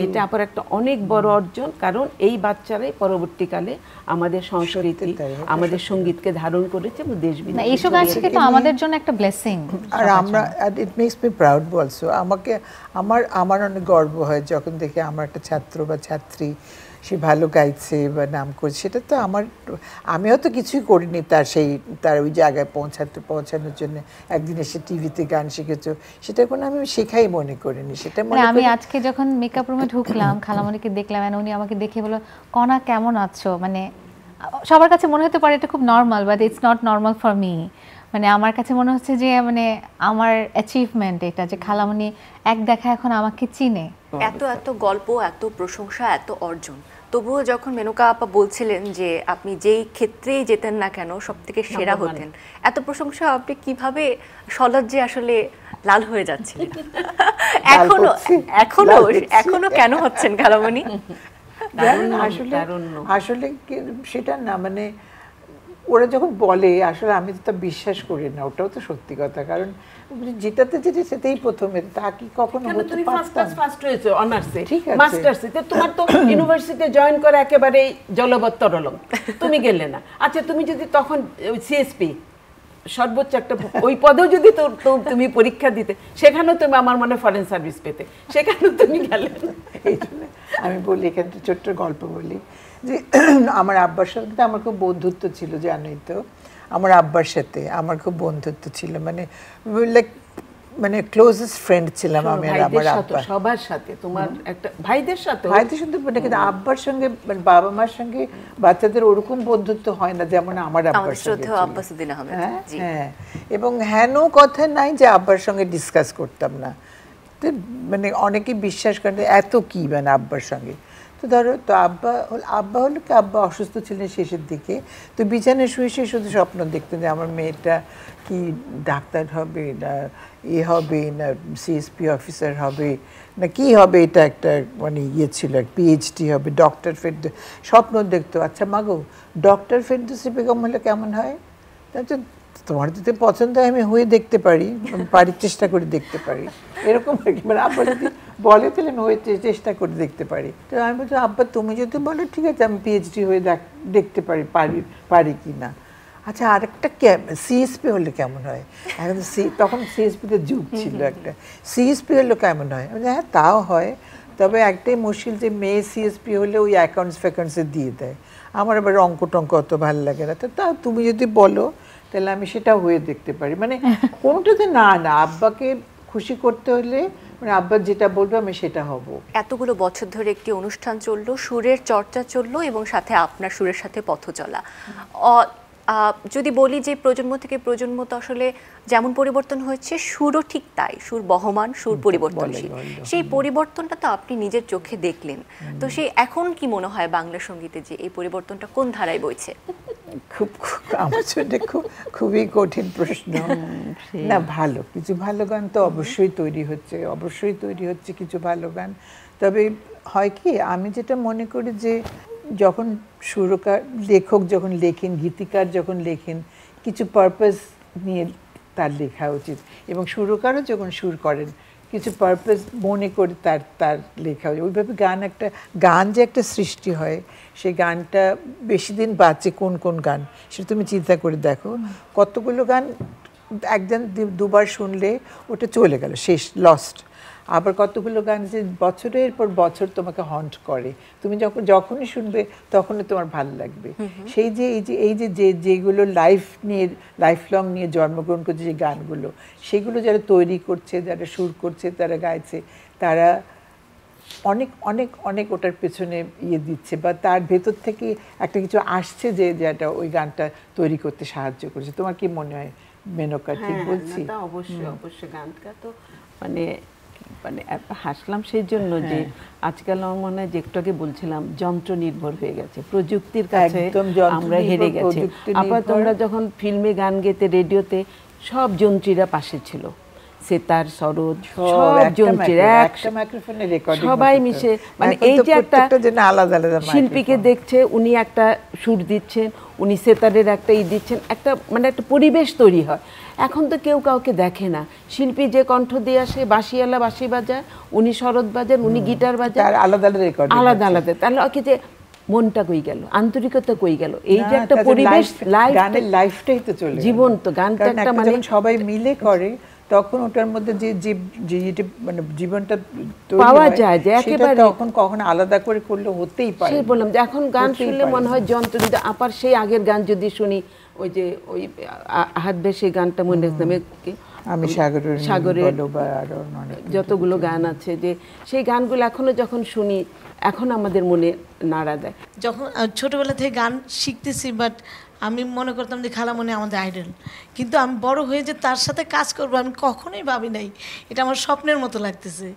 এটা আবার একটা অনেক বড় অর্জন, কারণ এই বাচ্চারাই পরবর্তীকালে আমাদের সংস্কৃতি, আমাদের সঙ্গীতকে ধারণ করেছে এবং দেশ না বিদেশে এইসব গান শিখে তো আমাদের জন্য একটা ব্লেসিং। আর আমরা, it makes me proud also, আমার অনেক গর্ব হয় যখন দেখি আমার একটা ছাত্র বা ছাত্রী সে ভালো গাইছে বা নাম করছে, সেটা তো আমিও তো কিছুই করিনি তার ওই জায়গায় পৌঁছানোর জন্য। একদিন এসে টিভিতে গান শিখেছো, সেটা কোনো আমি শেখাই মনে করিনি, সেটা আমি আজকে যখন মেকআপ রুমে ঢুকলাম খালামণিকে দেখলাম, উনি আমাকে দেখে বলল কণা কেমন আছো, মানে সবার কাছে মনে হতে পারে এটা খুব normal, but it's not normal for me. মানে আমার কাছে মনে হচ্ছে যে মানে আমার অ্যাচিভমেন্ট এটা, যে খালামণি এক দেখা এখন আমাকে চিনে। এত এত গল্প, এত প্রশংসা, এত অর্জন, তবুও যখন মেনকা আপা বলছিলেন যে আপনি যেই ক্ষেত্রেই যেতেন না কেন সব থেকে সেরা হতেন, এত প্রশংসা আপনি কিভাবে সলজ্জে আসলে লাল হয়ে যাচ্ছিলেন? এখনো কেন হচ্ছেন খালামণি? আসলে সেটা না, মানে ওরা যখন বলে আসলে আমি তো তা বিশ্বাস করি না, ওটাও তো সত্যি কথা, কারণ যেটাতে যেটা সেটাই প্রথমে, তা কি কখনো হতে পারতাম? ফার্স্ট হয়েছে অনার্সে, মাস্টার্সে, তোমার তো ইউনিভার্সিটিতে জয়েন করে একেবারে জলবত্তরলম, তুমি গেলে না। আচ্ছা তুমি যদি তখন সিএসপি সর্বোচ্চ একটা ওই পদেও যদি তুমি পরীক্ষা দিতে, সেখানেও তুমি আমার মনে ফরেন সার্ভিস পেতে, সেখানেও তুমি গেলে না। এই জন্য আমি বলি, এখানে ছোট্ট গল্প বলি যে আমার আব্বার সাথে আমার খুব বন্ধুত্ব ছিল, জানোই তো আমার আব্বার সাথে আমার খুব বন্ধুত্ব ছিল, লাইক মানে ক্লোজেস্ট ফ্রেন্ড ছিলাম আমি আর আমার আব্বা। সবার সাথে তোমার একটা ভাইদের সাথে মানে কিন্তু আব্বার সঙ্গে, মানে বাবা মার সঙ্গে বাচ্চাদের ওরকম বন্ধুত্ব হয় না যেমন আমার আব্বার সঙ্গে। হ্যাঁ, এবং হেন কথা নাই যে আব্বার সঙ্গে ডিসকাস করতাম না, মানে অনেকে বিশ্বাস করেন এত কি মানে আব্বার সঙ্গে। তো ধরো তো আব্বা হলো কি, আব্বা অসুস্থ ছিলেন শেষের দিকে, তো বিছানায় শুয়ে শুধু স্বপ্ন দেখতেন যে আমার মেয়েটা কি ডাক্তার হবে না হবে না সিএসপি অফিসার হবে না কি হবে, এটা একটা মানে ইয়ে ছিল, পিএইচডি হবে, ডক্টর স্বপ্ন দেখতো। আচ্ছা মাগো, ডক্টর ফেরদৌসী বেগম হলে কেমন হয়? তোমার যদি পছন্দ হয় আমি হয়ে দেখতে পারি, বাড়ির চেষ্টা করে দেখতে পারি, এরকম আর কি। মানে আব্বা যদি বলে তাহলে আমি হয়ে চেষ্টা করে দেখতে পারি। তো আমি বলছি আব্বা তুমি যদি বলো ঠিক আছে আমি পিএইচডি হয়ে দেখতে পারি কি না। আচ্ছা আরেকটা সিএসপি হলে কেমন হয়? এখন তখন সিএসপিতে যুগ ছিল একটা, সিএসপি হলে কেমন হয়? হ্যাঁ তাও হয়, তবে একটাই মুশকিল যে মেয়ে সিএসপি হলে ওই অ্যাকাউন্টসে দিয়ে দেয়, আমার আবার অঙ্ক টঙ্ক অত ভালো লাগে না। তো তাও তুমি যদি বলো তাহলে আমি সেটা হয়ে দেখতে পারি। মানে কোনোটাতে না আব্বাকে খুশি করতে হলে মানে আব্বা যেটা বলবে আমি সেটা হব। এতগুলো বছর ধরে একটি অনুষ্ঠান চললো, সুরের চর্চা চললো এবং সাথে আপনার সুরের সাথে পথ চলা। যদি বলি যে প্রজন্ম থেকে প্রজন্ম তো আসলে যেমন পরিবর্তন হয়েছে, সুরও ঠিক তাই, সুর বহমান, সুর পরিবর্তনশীল। সেই পরিবর্তনটা তো আপনি নিজের চোখে দেখলেন, তো সেই এখন কি মনে হয় বাংলা সঙ্গীতে যে এই পরিবর্তনটা কোন ধারায় বইছে? খুব আমার জন্য খুবই কঠিন প্রশ্ন। না ভালো কিছু ভালো গান তো অবশ্যই তৈরি হচ্ছে কিছু ভালো গান। তবে হয় কি আমি যেটা মনে করি যে যখন সুরকার লেখক যখন লেখেন, গীতিকার যখন লেখেন, কিছু পারপাস নিয়ে তার লেখা উচিত, এবং সুরকারও যখন সুর করেন কিছু পারপাস মনে করে তার লেখা উচিত। ওইভাবে গান যে একটা সৃষ্টি হয়, সেই গানটা বেশি দিন বাঁচে কোন কোন গান সেটা তুমি চিন্তা করে দেখো। কতগুলো গান একদিন দুবার শুনলে ওটা চলে গেল, শেষ, লস্ট। আবার কতগুলো গান যে বছরের পর বছর তোমাকে হন্ট করে, তুমি যখনই শুনবে তখনই তোমার ভালো লাগবে। সেই যে এই যে যেগুলো লাইফ লং নিয়ে জন্মগ্রহণ করছে যে গানগুলো, সেগুলো যারা তৈরি করছে, যারা সুর করছে, তারা গাইছে, তারা অনেক অনেক অনেক ওটার পেছনে দিচ্ছে, বা তার ভেতর থেকে একটা কিছু আসছে যেটা ওই গানটা তৈরি করতে সাহায্য করছে। তোমার কি মনে হয় মেনকা? ঠিক বলছি? অবশ্যই গানটা তো মানে হাসলাম সেই জন্য যে আজকাল আমার মনে হয় যে একটু আগে বলছিলাম যন্ত্র নির্ভর হয়ে গেছে, প্রযুক্তির কাছে আমরা হেরে গেছি। আবার তোমরা যখন ফিল্মে গান গেতে, রেডিওতে সব যন্ত্রীরা পাশে ছিল, সেতার, সরোদ, সব যন্ত্রীর সবাই মিশে, মানে এই যে একটা আলাদা আলাদা শিল্পীকে দেখছে, উনি একটা সুর দিচ্ছেন, উনি সেতারের একটা দিচ্ছেন, একটা মানে একটা পরিবেশ তৈরি হয়। এখন তো কেউ কাউকে দেখে না, শিল্পী যে কণ্ঠ দিয়ে আসে, বাঁশিওয়ালা বাঁশি বাজায়, উনি সরোদ বাজান, উনি গিটার বাজান, আলাদা আলাদা। তাহলে কি যে মনটা কই গেল, আন্তরিকতা কই গেল? এই যে একটা পরিবেশ, লাইফটাই তো চলে জীবন্ত গানটা একটা মানে সবাই মিলে করে, তখন ওটার মধ্যে যে মানে জীবনটা পাওয়া যায়, যে একেবারে তখন কখনো আলাদা করে করলে হতেই পারে। সেই বললাম যে এখন গান শুনলে মনে হয় যন্ত্র। আবার সেই আগের গান যদি শুনি, ওই যে ওই হাত বেশি গানটা মনে রাখতাম, আমি সাগরের যতগুলো গান আছে, যে সেই গানগুলো এখনো যখন শুনি এখন আমাদের মনে নাড়া দেয়। যখন ছোটবেলা থেকে গান শিখতেছি, বাট আমি মনে করতাম যে খালামণি আমাদের আইডল, কিন্তু আমি বড় হয়ে যে তার সাথে কাজ করবো আমি কখনোই ভাবি নাই। এটা আমার স্বপ্নের মতো লাগতেছে,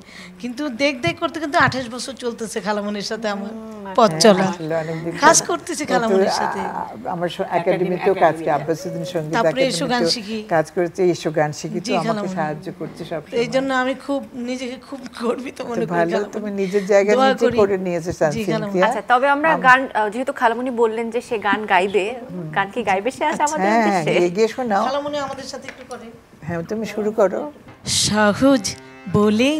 কিন্তু দেখ করতে কিন্তু 28 বছর চলতেছে খালামণির সাথে আমার পথ চলা, কাজ করতেছি খালামণির সাথে। আমার একাডেমিতেও কাজ করে, আব্বাসুদ্দিন সঙ্গীত একাডেমিতেও কাজ করেছে, এসো গান শিখি, তো আমাকে সাহায্য করছে সব। এই জন্য আমি খুব নিজেকে খুব গর্বিত মনে করি। ভালো, তুমি নিজের জায়গায় নিজে করে নিয়েছো সানসিনথিয়া। আচ্ছা, তবে আমরা গান, যেহেতু খালামণি বললেন যে সে গান গাইবে, গান কি গাইবে সে আছে আমাদের উদ্দেশ্যে? হ্যাঁ, এগিয়ে শোনাও। খালামণি আমাদের সাথে একটু করে। হ্যাঁ, তুমি শুরু করো। সহজ বলে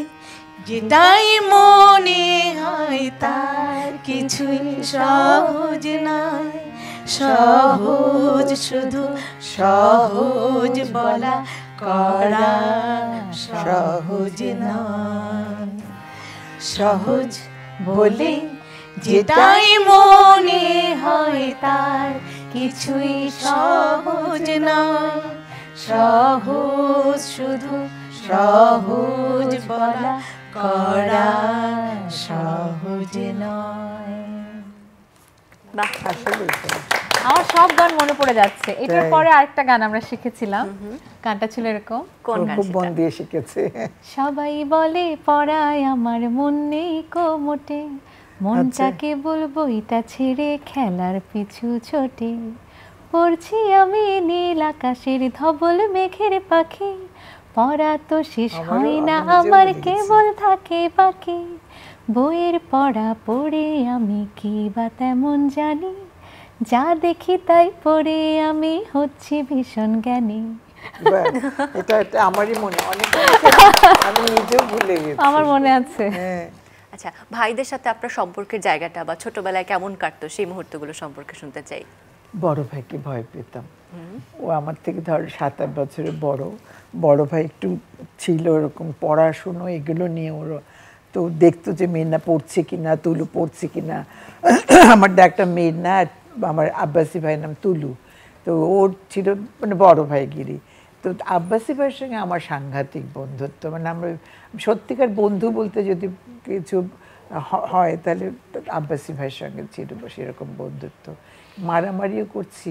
যেটাই মনে হয় তার কিছুই সহজ নয়, সহজ শুধু সহজ বলা করা সহজ নয়। সহজ বলে যেটাই মনে হয় তার কিছুই সহজ নয়, সহজ শুধু সহজ বলা করা সহজ নয়। বাহ, আমার সব গান মনে পড়ে যাচ্ছে। এটার পরে আরেকটা গান আমরা শিখেছিলাম, গানটা ছিল এরকম। কোন গান? খুব মন দিয়ে শিখেছে। সবাই বলে পড়ায় আমার মন নেই কোমোটে, মনটাকে বলবো এটা ছেড়ে খেলার পিছু ছোটে, পড়ছি আমি নীল আকাশের ধবল মেঘের পাখি, পড়া তো শেষ হয় না আমার কেবল থাকে বাকি, বইয়ের পড়া পড়ে আমি কি বা তেমন জানি, যা দেখি তাই পড়ে আমি হচ্ছি ভীষণ জ্ঞানী। এটা আমারই মনে, অনেক আমি নিজেও ভুলে গেছি, আমার মনে আছে। হ্যাঁ। আচ্ছা, ভাইদের সাথে আপনার সম্পর্কের জায়গাটা বা ছোটবেলায় কেমন কাটতো সেই মুহূর্তগুলো সম্পর্কে শুনতে চাই। বড় ভাইকে ভয় পেতাম। ও আমার থেকে ধর 7-8 বছরের বড়। বড় ভাই একটু ছিল এরকম পড়াশুনো এগুলো নিয়ে, ওর তো দেখতো যে মেয়েনা পড়ছে কিনা, তুলু পড়ছে কিনা। আমার একটা মেয়েনা, আমার আব্বাসি ভাইয়ের নাম তুলু, তো ওর ছিল মানে বড় ভাইগিরি। তো আব্বাসি ভাইয়ের সঙ্গে আমার সাংঘাতিক বন্ধুত্ব, মানে আমরা সত্যিকার বন্ধু বলতে যদি কিছু হয় তাহলে আব্বাসি ভাইয়ের সঙ্গে ছিল সেরকম বন্ধুত্ব। মারামারিও করছি,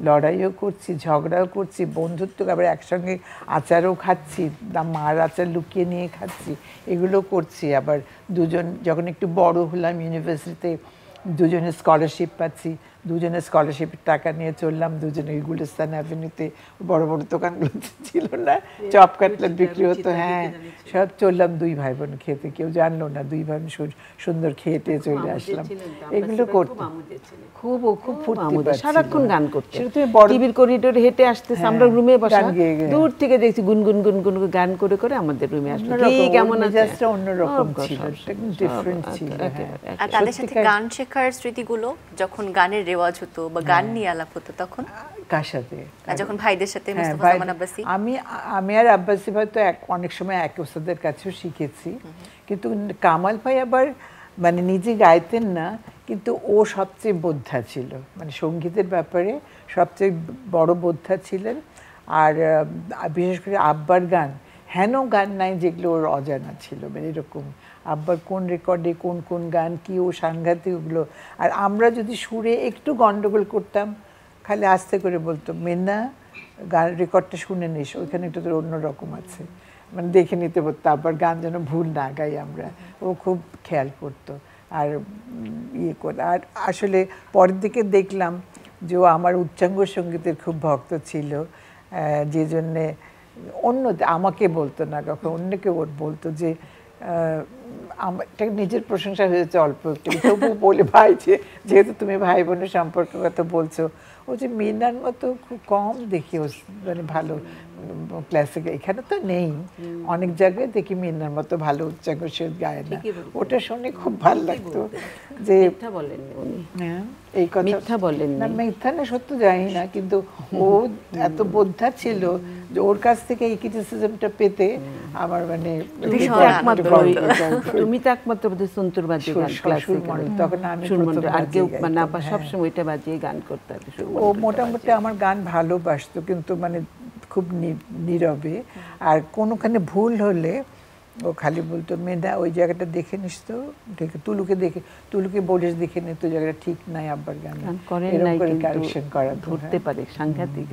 লড়াইও করছি, ঝগড়াও করছি, বন্ধুত্ব, আবার একসঙ্গে আচারও খাচ্ছি, মার আচার লুকিয়ে নিয়ে খাচ্ছি, এগুলো করছি। আবার দুজন যখন একটু বড় হলাম, ইউনিভার্সিটিতে দুজনে স্কলারশিপ পাচ্ছি, দুজনে স্কলারশিপের টাকা নিয়ে চললাম দুজনে গুলিস্তান অ্যাভিনিউতে, বড় বড় দোকানগুলো ছিল না, চপ কাটলেট বিক্রি হতো, হ্যাঁ সব চললাম দুই ভাই বোন খেতে, কেউ জানলো না, দুই ভাই বোন সুন্দর খেতে চলে আসলাম। এগুলো করতাম খুব, ও খুব ফুর্তি, সারাক্ষণ গান করতে, টিভির করিডোরে হেঁটে আসতেছে, আমরা রুমে বসা, দূর থেকে দেখছি গুনগুন গুনগুন গান করে করে আমাদের রুমে আসতো। কেমন জাস্ট অন্যরকম ছিল, ডিফারেন্ট ছিল। আর তাদের সাথে গান শেখার স্মৃতিগুলো, যখন গানের রেওয়াজ হতো বা গান নিয়ে আলাপ হতো তখন কার সাথে? যখন ভাইদের সাথে মুস্তাফা জামান আব্বাসি। আমি আর আব্বাসি ভাই তো অনেক সময় এক ওস্তাদের কাছেও শিখেছি, কিন্তু কামাল ভাই আবার মানে নিজে গাইতেন না, কিন্তু ও সবচেয়ে বোদ্ধা ছিল, মানে সঙ্গীতের ব্যাপারে সবচেয়ে বড় বোদ্ধা ছিলেন। আর বিশেষ করে আব্বার গান, হেন গান নাই যেগুলো ওর অজানা ছিল, মানে এরকম আব্বার কোন রেকর্ডে কোন কোন গান কি, ও সাংঘাতিক ওগুলো। আর আমরা যদি সুরে একটু গন্ডগোল করতাম, খালি আস্তে করে বলতো, মেনা গান রেকর্ডটা শুনে নিস, ওইখানে একটু তোর অন্যরকম আছে, মানে দেখে নিতে বলতো, আবার গান যেন ভুল না গাই আমরা, ও খুব খেয়াল করতো। আর ইয়ে করে, আর আসলে পরের দিকে দেখলাম যে ও আমার উচ্চাঙ্গ সঙ্গীতের খুব ভক্ত ছিল, যে জন্যে আমাকে বলতো না কখন, অন্যকে ওর বলতো যে এটা নিজের প্রশংসা হয়েছে অল্প একটু, তবু বলে ভাই যেহেতু তুমি ভাই বোনের সম্পর্কের কথা বলছো, ও যে মিনার মতো খুব কম দেখি ও মানে ভালো ক্লাসিক্যাল, এখানে তো নেই, অনেক জায়গায় দেখি মিনার মতো ভালো উচ্চাঙ্গ সে গায় না, ওটা শুনে খুব ভালো লাগতো। যে মিথ্যা বলেন উনি, হ্যাঁ এই কথা মিথ্যা বলেন না, মিথ্যা না সত্য জানি না, কিন্তু ও এত বোদ্ধা ছিল যে ওর কাছ থেকে এই ক্রিটিসিজমটা পেতে আমার মানে তুমি তো একমাত্র সন্তুর বাজিয়ে গান ক্লাসিক্যাল, তখন আমি আর কেউ মানে আপা সবসময় এটা বাজিয়ে গান করতে। ও মোটামুটি আমার গান ভালোবাসতো, কিন্তু মানে খুব নীরবে, আর কোনোখানে ভুল হলে ও খালি বলতো, মেয়েদা ওই জায়গাটা দেখে নিস তো, তুলুকে বলিস দেখে নিস তো জায়গাটা ঠিক নাই, আব্বার গান কারেকশন করা ধরতে পারে, সাংঘাতিক।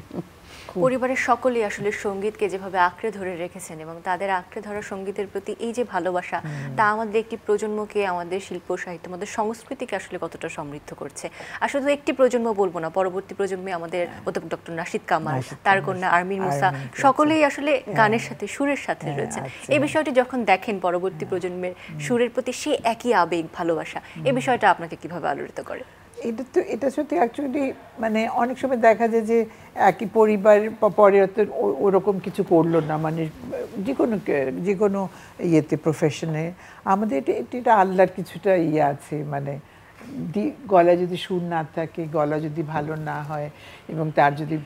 পরিবারের সকলেই আসলে সঙ্গীতকে যেভাবে আঁকড়ে ধরে রেখেছেন এবং তাদের আঁকড়ে ধরা সঙ্গীতের প্রতি এই যে ভালোবাসা, তা আমাদের একটি প্রজন্মকে, আমাদের শিল্প সাহিত্য, আমাদের সংস্কৃতিকে আসলে কতটা সমৃদ্ধ করছে। আর শুধু একটি প্রজন্ম বলবো না, পরবর্তী প্রজন্মে আমাদের অধ্যাপক ডক্টর নাশিদ কামাল, তার কন্যা আরমিন মুসা, সকলেই আসলে গানের সাথে সুরের সাথে রয়েছে। এই বিষয়টি যখন দেখেন পরবর্তী প্রজন্মের সুরের প্রতি সে একই আবেগ, ভালোবাসা, এই বিষয়টা আপনাকে কিভাবে আলোড়িত করে? এটা সত্যি অ্যাকচুয়ালি মানে অনেক সময় দেখা যায় যে একই পরিবার পরে ওরকম কিছু করলো না, মানে যে কোনো ইয়েতে প্রফেশনে আমাদের এটা আল্লাহর কিছুটা ইয়ে আছে, মানে গলায় যদি সুর না থাকে, গলা যদি ভালো না হয় এবং তার যদি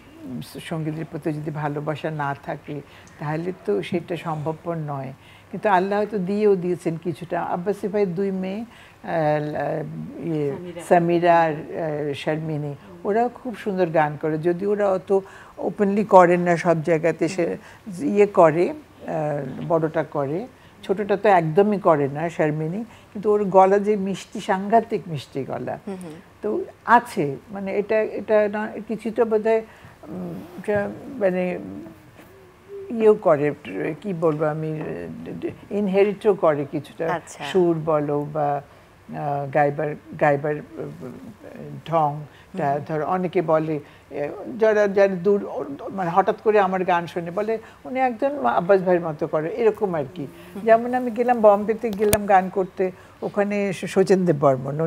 সঙ্গীতের প্রতি যদি ভালোবাসা না থাকে, তাহলে তো সেটা সম্ভবপর নয়। কিন্তু আল্লাহ হয়তো দিয়েছেন কিছুটা। আব্বাসি ভাইয়ের 2 মেয়ে সামিরা আর শারমিনী, ওরাও খুব সুন্দর গান করে, যদি ওরা অত ওপেনলি করেন না সব জায়গাতে, সে ইয়ে করে, বড়টা করে, ছোটটা তো একদমই করে না শারমিনী, কিন্তু ওর গলা যে মিষ্টি, সাংঘাতিক মিষ্টি গলা তো আছে, মানে এটা না কিছুটা বোধহয় মানে ইয়েও করে, কি বলবো আমি, ইনহেরিটও করে কিছুটা, সুর বলো বা গাইবার ঢংটা। ধর অনেকে বলে যারা দূর, মানে হঠাৎ করে আমার গান শুনে বলে উনি একজন আব্বাস ভাইয়ের মতো করে, এরকম আর কি। যেমন আমি গেলাম বম্বেতে, গেলাম গান করতে, ওখানে শচীন দেব বর্মন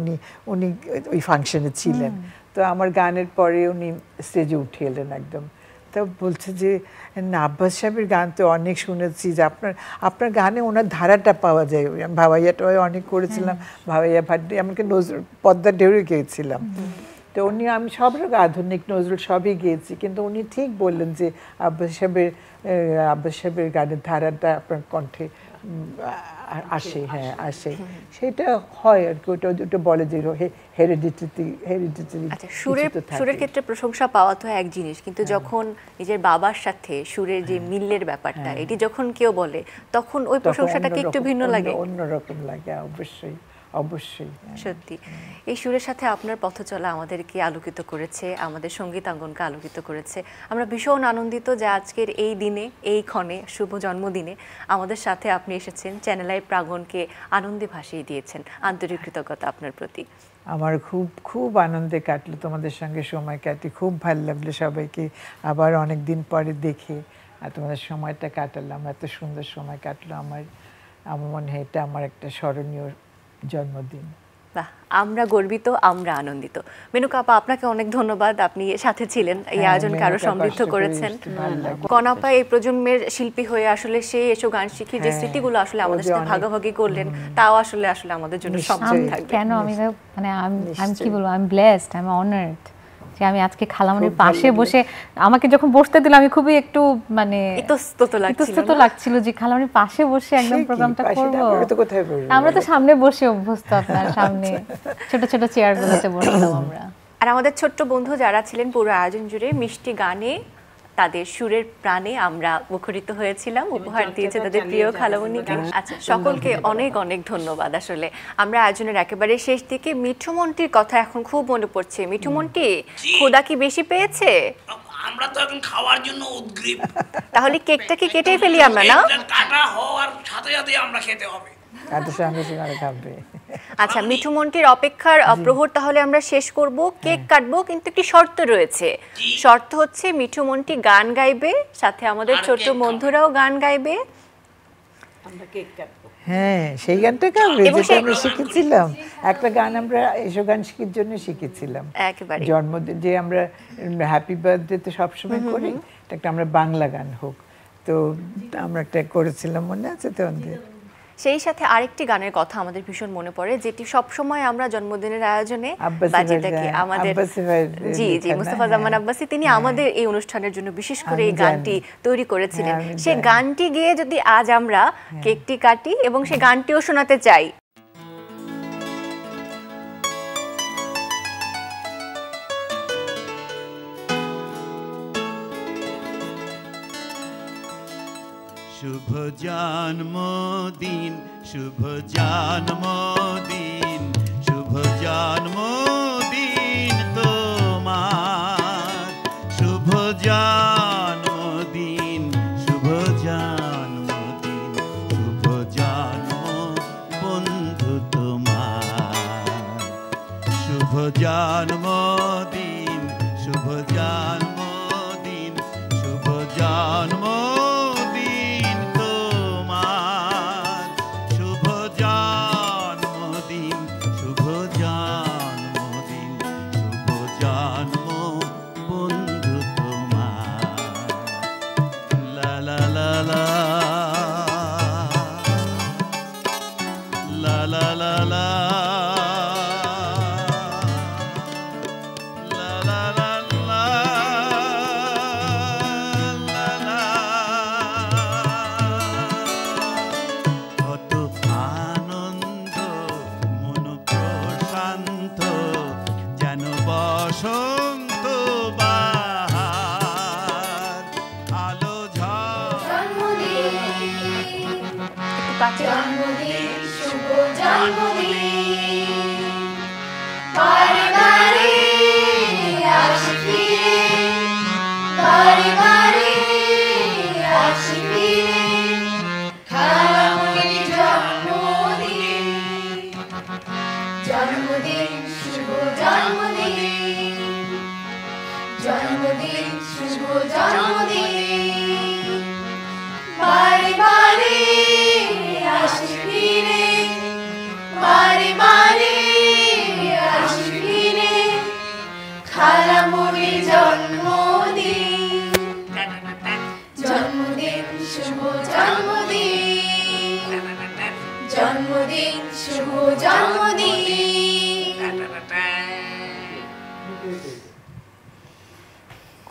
উনি ওই ফাংশনে ছিলেন, তো আমার গানের পরে উনি স্টেজে উঠে এলেন একদম। তা বলছে যে না, আব্বাস সাহেবের গান তো অনেক শুনেছি, যে আপনার গানে ওনার ধারাটা পাওয়া যায়। ভাওয়াইয়াটা অনেক করেছিলাম, ভাওয়াইয়া ভাড্ডি, এমনকি নজরুল পদ্মা ঢেউয়ে গেয়েছিলাম। তো উনি, আমি সব রকম আধুনিক নজরুল সবই গিয়েছি, কিন্তু উনি ঠিক বললেন যে আব্বাস সাহেবের গানের ধারাটা আপনার কণ্ঠে আসে। হ্যাঁ, আসে, সেটা হয় আর কি। ওটা বলে যে হেরিডিটি। আচ্ছা, সুরের ক্ষেত্রে প্রশংসা পাওয়া তো এক জিনিস, কিন্তু যখন নিজের বাবার সাথে সুরের যে মিলের ব্যাপারটা, এটি যখন কেউ বলে তখন ওই প্রশংসাটাকে একটু ভিন্ন লাগে, অন্যরকম লাগে। অবশ্যই, অবশ্যই। সত্যি এই সুরের সাথে আপনার পথ চলা আমাদেরকে আলোকিত করেছে, আমাদের সঙ্গীতাঙ্গনকে আলোকিত করেছে। আমরা ভীষণ আনন্দিত যে আজকের এই দিনে, এই ক্ষণে, শুভ জন্মদিনে আমাদের সাথে আপনি এসেছেন, চ্যানেল আই প্রাঙ্গণকে আনন্দে ভাসিয়ে দিয়েছেন। আন্তরিক কৃতজ্ঞতা আপনার প্রতি। আমার খুব খুব আনন্দে কাটলো তোমাদের সঙ্গে সময় কাটি, খুব ভালো লাগলো সবাইকে আবার অনেক দিন পরে দেখে, আর তোমাদের সময়টা কাটালাম, এত সুন্দর সময় কাটলো। আমার মনে হয় এটা আমার একটা স্মরণীয় জন্মদিন। বাহ, আমরা গর্বিত, আমরা আনন্দিত। মেনকা আপা, আপনাকে অনেক ধন্যবাদ, আপনি সাথে ছিলেন, এই আয়োজনকে আরো সমৃদ্ধ করেছেন। কনাপা এই প্রজন্মের শিল্পী হয়ে আসলে সেই এসব গান শিখি যে স্মৃতিগুলো আসলে আমাদের সাথে ভাগাভাগি করলেন, তাও আসলে আমাদের জন্য সম্মান থাকবে। কেন আমি মানে আমি কি বলবো, আমি ব্লেসড, আমি অনার্ড যে আমি আজকে খালামণির পাশে বসে, আমাকে যখন বসতে দিল আমি খুবই একটু মানে ইতস্তত লাগছিল যে খালামণির পাশে বসে একদম প্রোগ্রামটা করব। আমরা তো সামনে বসে অভ্যস্ত, আপনার সামনে ছোট ছোট চেয়ারগুলোতে বসতাম আমরা। আর আমাদের ছোট্ট বন্ধু যারা ছিলেন পুরো আয়োজন জুড়ে, মিষ্টি গানে, তাদের সুরের প্রাণে আমরা মুখরিত হয়েছিলাম, উপহার দিয়েছে তাদের প্রিয় খালামণিকে। আচ্ছা, সকলকে অনেক অনেক ধন্যবাদ। আসলে আমরা আয়োজনের একেবারে শেষ দিকে মিঠুমন্টির কথা এখন খুব মনে পড়ছে। মিঠুমন্টি, খোদা কি বেশি পেয়েছে? আমরা তো এখন খাওয়ার জন্য উদ্গ্রীব। তাহলে কেকটা কি কেটেই ফেলি আমরা, না? কাটা হওয়ার সাথে সাথে আমরা খেতে হবে। আচ্ছা, মিঠুমন্টির অপেক্ষার প্রহর তাহলে আমরা শেষ করব, কেক কাটবো, কিন্তু একটি শর্ত রয়েছে। শর্ত হচ্ছে মিঠুমন্টি গান গাইবে, সাথে আমাদের ছোট বন্ধুরাও গান গাইবে, আমরা কেক কাটবো। হ্যাঁ, সেই গানটা গাইবে যেটা আমরা শিখেছিলাম। একটা গান আমরা এসব গান শিখার জন্য শিখেছিলাম একেবারে, জন্মদিন যে আমরা হ্যাপি বার্থডে তে সবসময় করি, একটা আমরা বাংলা গান হোক, তো আমরা একটা করেছিলাম, মনে আছে তো? সেই সাথে আরেকটি গানের কথা আমাদের ভীষণ মনে পড়ে, যেটি সবসময় আমরা জন্মদিনের আয়োজনে বাজিয়ে থাকি, আমাদের জি মুস্তাফা জামান আব্বাসী, তিনি আমাদের এই অনুষ্ঠানের জন্য বিশেষ করে এই গানটি তৈরি করেছিলেন। সেই গানটি গেয়ে যদি আজ আমরা কেকটি কাটি এবং সেই গানটিও শোনাতে চাই। শুভ জন্মদিন, শুভ জন্মদিন, শুভ জন্মদিন তোমার, শুভ জন্মদিন, শুভ জন্মদিন, শুভ জন্ম বন্ধু তোমার, শুভ জন্মদিন, শুভ জন্মদিন, শুভ জন্ম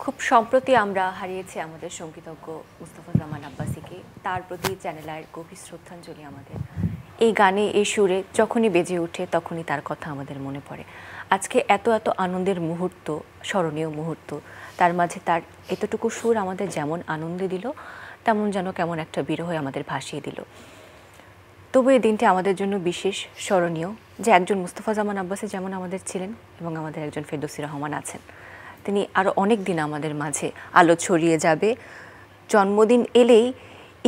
খুব সম্প্রতি আমরা হারিয়েছি আমাদের সঙ্গীতজ্ঞ মুস্তফাজ্জামান আব্বাসীকে। তার প্রতি চ্যানেল আইয়ের গভীর শ্রদ্ধাঞ্জলি আমাদের। এই গানে এই সুরে যখনই বেজে ওঠে তখনই তার কথা আমাদের মনে পড়ে। আজকে এত এত আনন্দের মুহূর্ত, স্মরণীয় মুহূর্ত, তার মাঝে তার এতটুকু সুর আমাদের যেমন আনন্দে দিল, তেমন যেন কেমন একটা বিরহে আমাদের ভাসিয়ে দিল। তবু এই দিনটি আমাদের জন্য বিশেষ স্মরণীয় যে একজন মুস্তফাজ্জামান আব্বাসী যেমন আমাদের ছিলেন এবং আমাদের একজন ফেরদৌসী রহমান আছেন। তিনি আরও অনেক দিন আমাদের মাঝে আলো ছড়িয়ে যাবে। জন্মদিন এলেই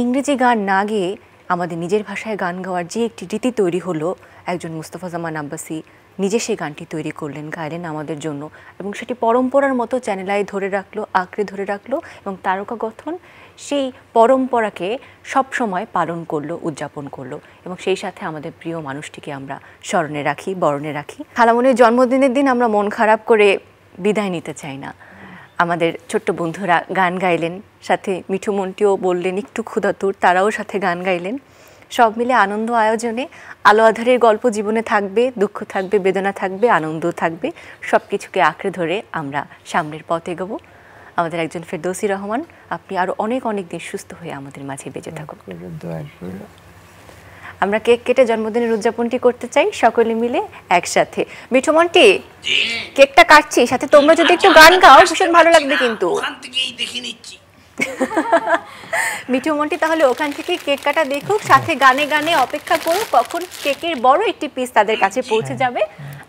ইংরেজি গান না গেয়ে আমাদের নিজের ভাষায় গান গাওয়ার যে একটি রীতি তৈরি হলো, একজন মুস্তফাজ্জামান আব্বাসী নিজে সেই গানটি তৈরি করলেন, গাইলেন আমাদের জন্য এবং সেটি পরম্পরার মতো চ্যানেলায় ধরে রাখলো, আঁকড়ে ধরে রাখলো এবং তারকা গঠন সেই পরম্পরাকে সবসময় পালন করলো, উদযাপন করলো এবং সেই সাথে আমাদের প্রিয় মানুষটিকে আমরা স্মরণে রাখি, বরণে রাখি। খালামনির জন্মদিনের দিন আমরা মন খারাপ করে বিদায় নিতে চাই না। আমাদের ছোট্ট বন্ধুরা গান গাইলেন, সাথে মিঠু মন্টিও বললেন একটু ক্ষুধাতুর, তারাও সাথে গান গাইলেন। সব মিলে আনন্দ আয়োজনে আলো আধারের গল্প জীবনে থাকবে, দুঃখ থাকবে, বেদনা থাকবে, আনন্দ থাকবে, সব কিছুকে আঁকড়ে ধরে আমরা সামনের পথে এগোবো। আমাদের একজন ফেরদৌসী রহমান, আপনি আরও অনেক অনেক দিন সুস্থ হয়ে আমাদের মাঝে বেঁচে থাকুন। আমরা কেক কেটে জন্মদিনের উদযাপনটি করতে চাই সকলে মিলে একসাথে। মিঠু মন্টি, কেকটা কাটছি, সাথে তোমরা যদি একটু গান গাও ভীষণ ভালো লাগবে কিন্তু। ওখান থেকেই দেখে নিচ্ছি। মিঠু মন্টি তাহলে ওখান থেকে কেক কাটা দেখুক, সাথে গানে গানে অপেক্ষা করুক কখন কেকের বড় একটি পিস তাদের কাছে পৌঁছে যাবে।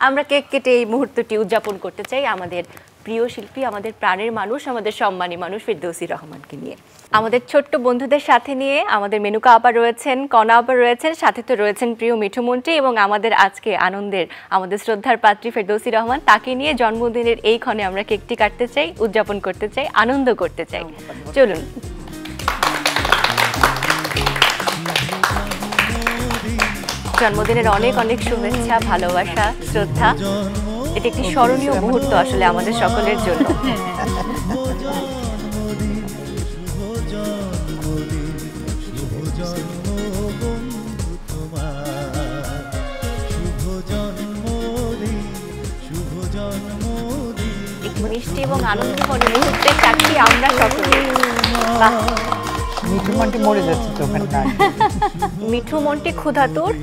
আমরা কেক কেটে এই মুহূর্তটি উদযাপন করতে চাই আমাদের প্রিয় শিল্পী, আমাদের প্রাণের মানুষ, আমাদের সম্মানী মানুষ ফেরদৌসী রহমানকে নিয়ে। আমাদের ছোট্ট বন্ধুদের সাথে নিয়ে আমাদের মেনুকা আপা রয়েছেন, কণা আপা রয়েছেন, সাথে তো রয়েছেন প্রিয় মিঠু মন্টি এবং আমাদের আজকে আনন্দের, আমাদের শ্রদ্ধার পাত্রী ফেরদৌসী রহমান। তাকে নিয়ে জন্মদিনের এই ক্ষণে আমরা কেকটি কাটতে চাই, উদযাপন করতে চাই, আনন্দ করতে চাই। চলুন। জন্মদিনের অনেক অনেক শুভেচ্ছা, ভালোবাসা, শ্রদ্ধা। এটি একটি স্মরণীয় মুহূর্ত আসলে আমাদের সকলের জন্য। মিষ্টি এবং আনন্দঘন মুহূর্তের সাক্ষী আমরা সকলে। মিঠু মন্টি মরে যাচ্ছে তো ওখানে না। মিঠু মন্টি ক্ষুধাতুর,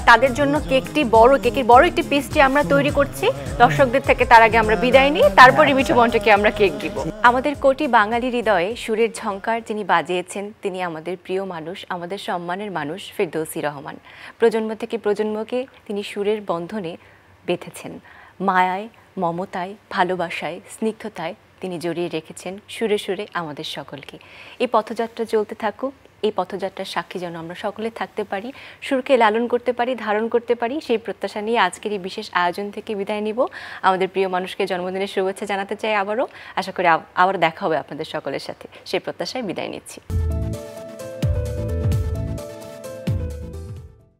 তাদের জন্য কেকের বড় একটি পিসটি আমরা তৈরি করছি। দর্শকদের থেকে তার আগে আমরা বিদায় নিই, তারপরে মিঠু মন্টিকে আমরা কেক দিব। আমাদের কোটি বাঙালি হৃদয়ে সুরের ঝংকার যিনি বাজিয়েছেন, তিনি আমাদের প্রিয় মানুষ, আমাদের সম্মানের মানুষ ফেরদৌসী রহমান। প্রজন্ম থেকে প্রজন্মকে তিনি সুরের বন্ধনে বেঁধেছেন। মায়ায়, মমতায়, ভালোবাসায়, স্নিগ্ধতায় তিনি জড়িয়ে রেখেছেন সুরে সুরে আমাদের সকলকে। এই পথযাত্রা চলতে থাকুক, এই পথযাত্রার সাক্ষী যেন আমরা সকলে থাকতে পারি, সুরকে লালন করতে পারি, ধারণ করতে পারি, সেই প্রত্যাশা নিয়ে আজকের এই বিশেষ আয়োজন থেকে বিদায় নিব। আমাদের প্রিয় মানুষকে জন্মদিনের শুভেচ্ছা জানাতে চাই আবারও। আশা করি আবার দেখা হবে আপনাদের সকলের সাথে, সেই প্রত্যাশায় বিদায় নিচ্ছি।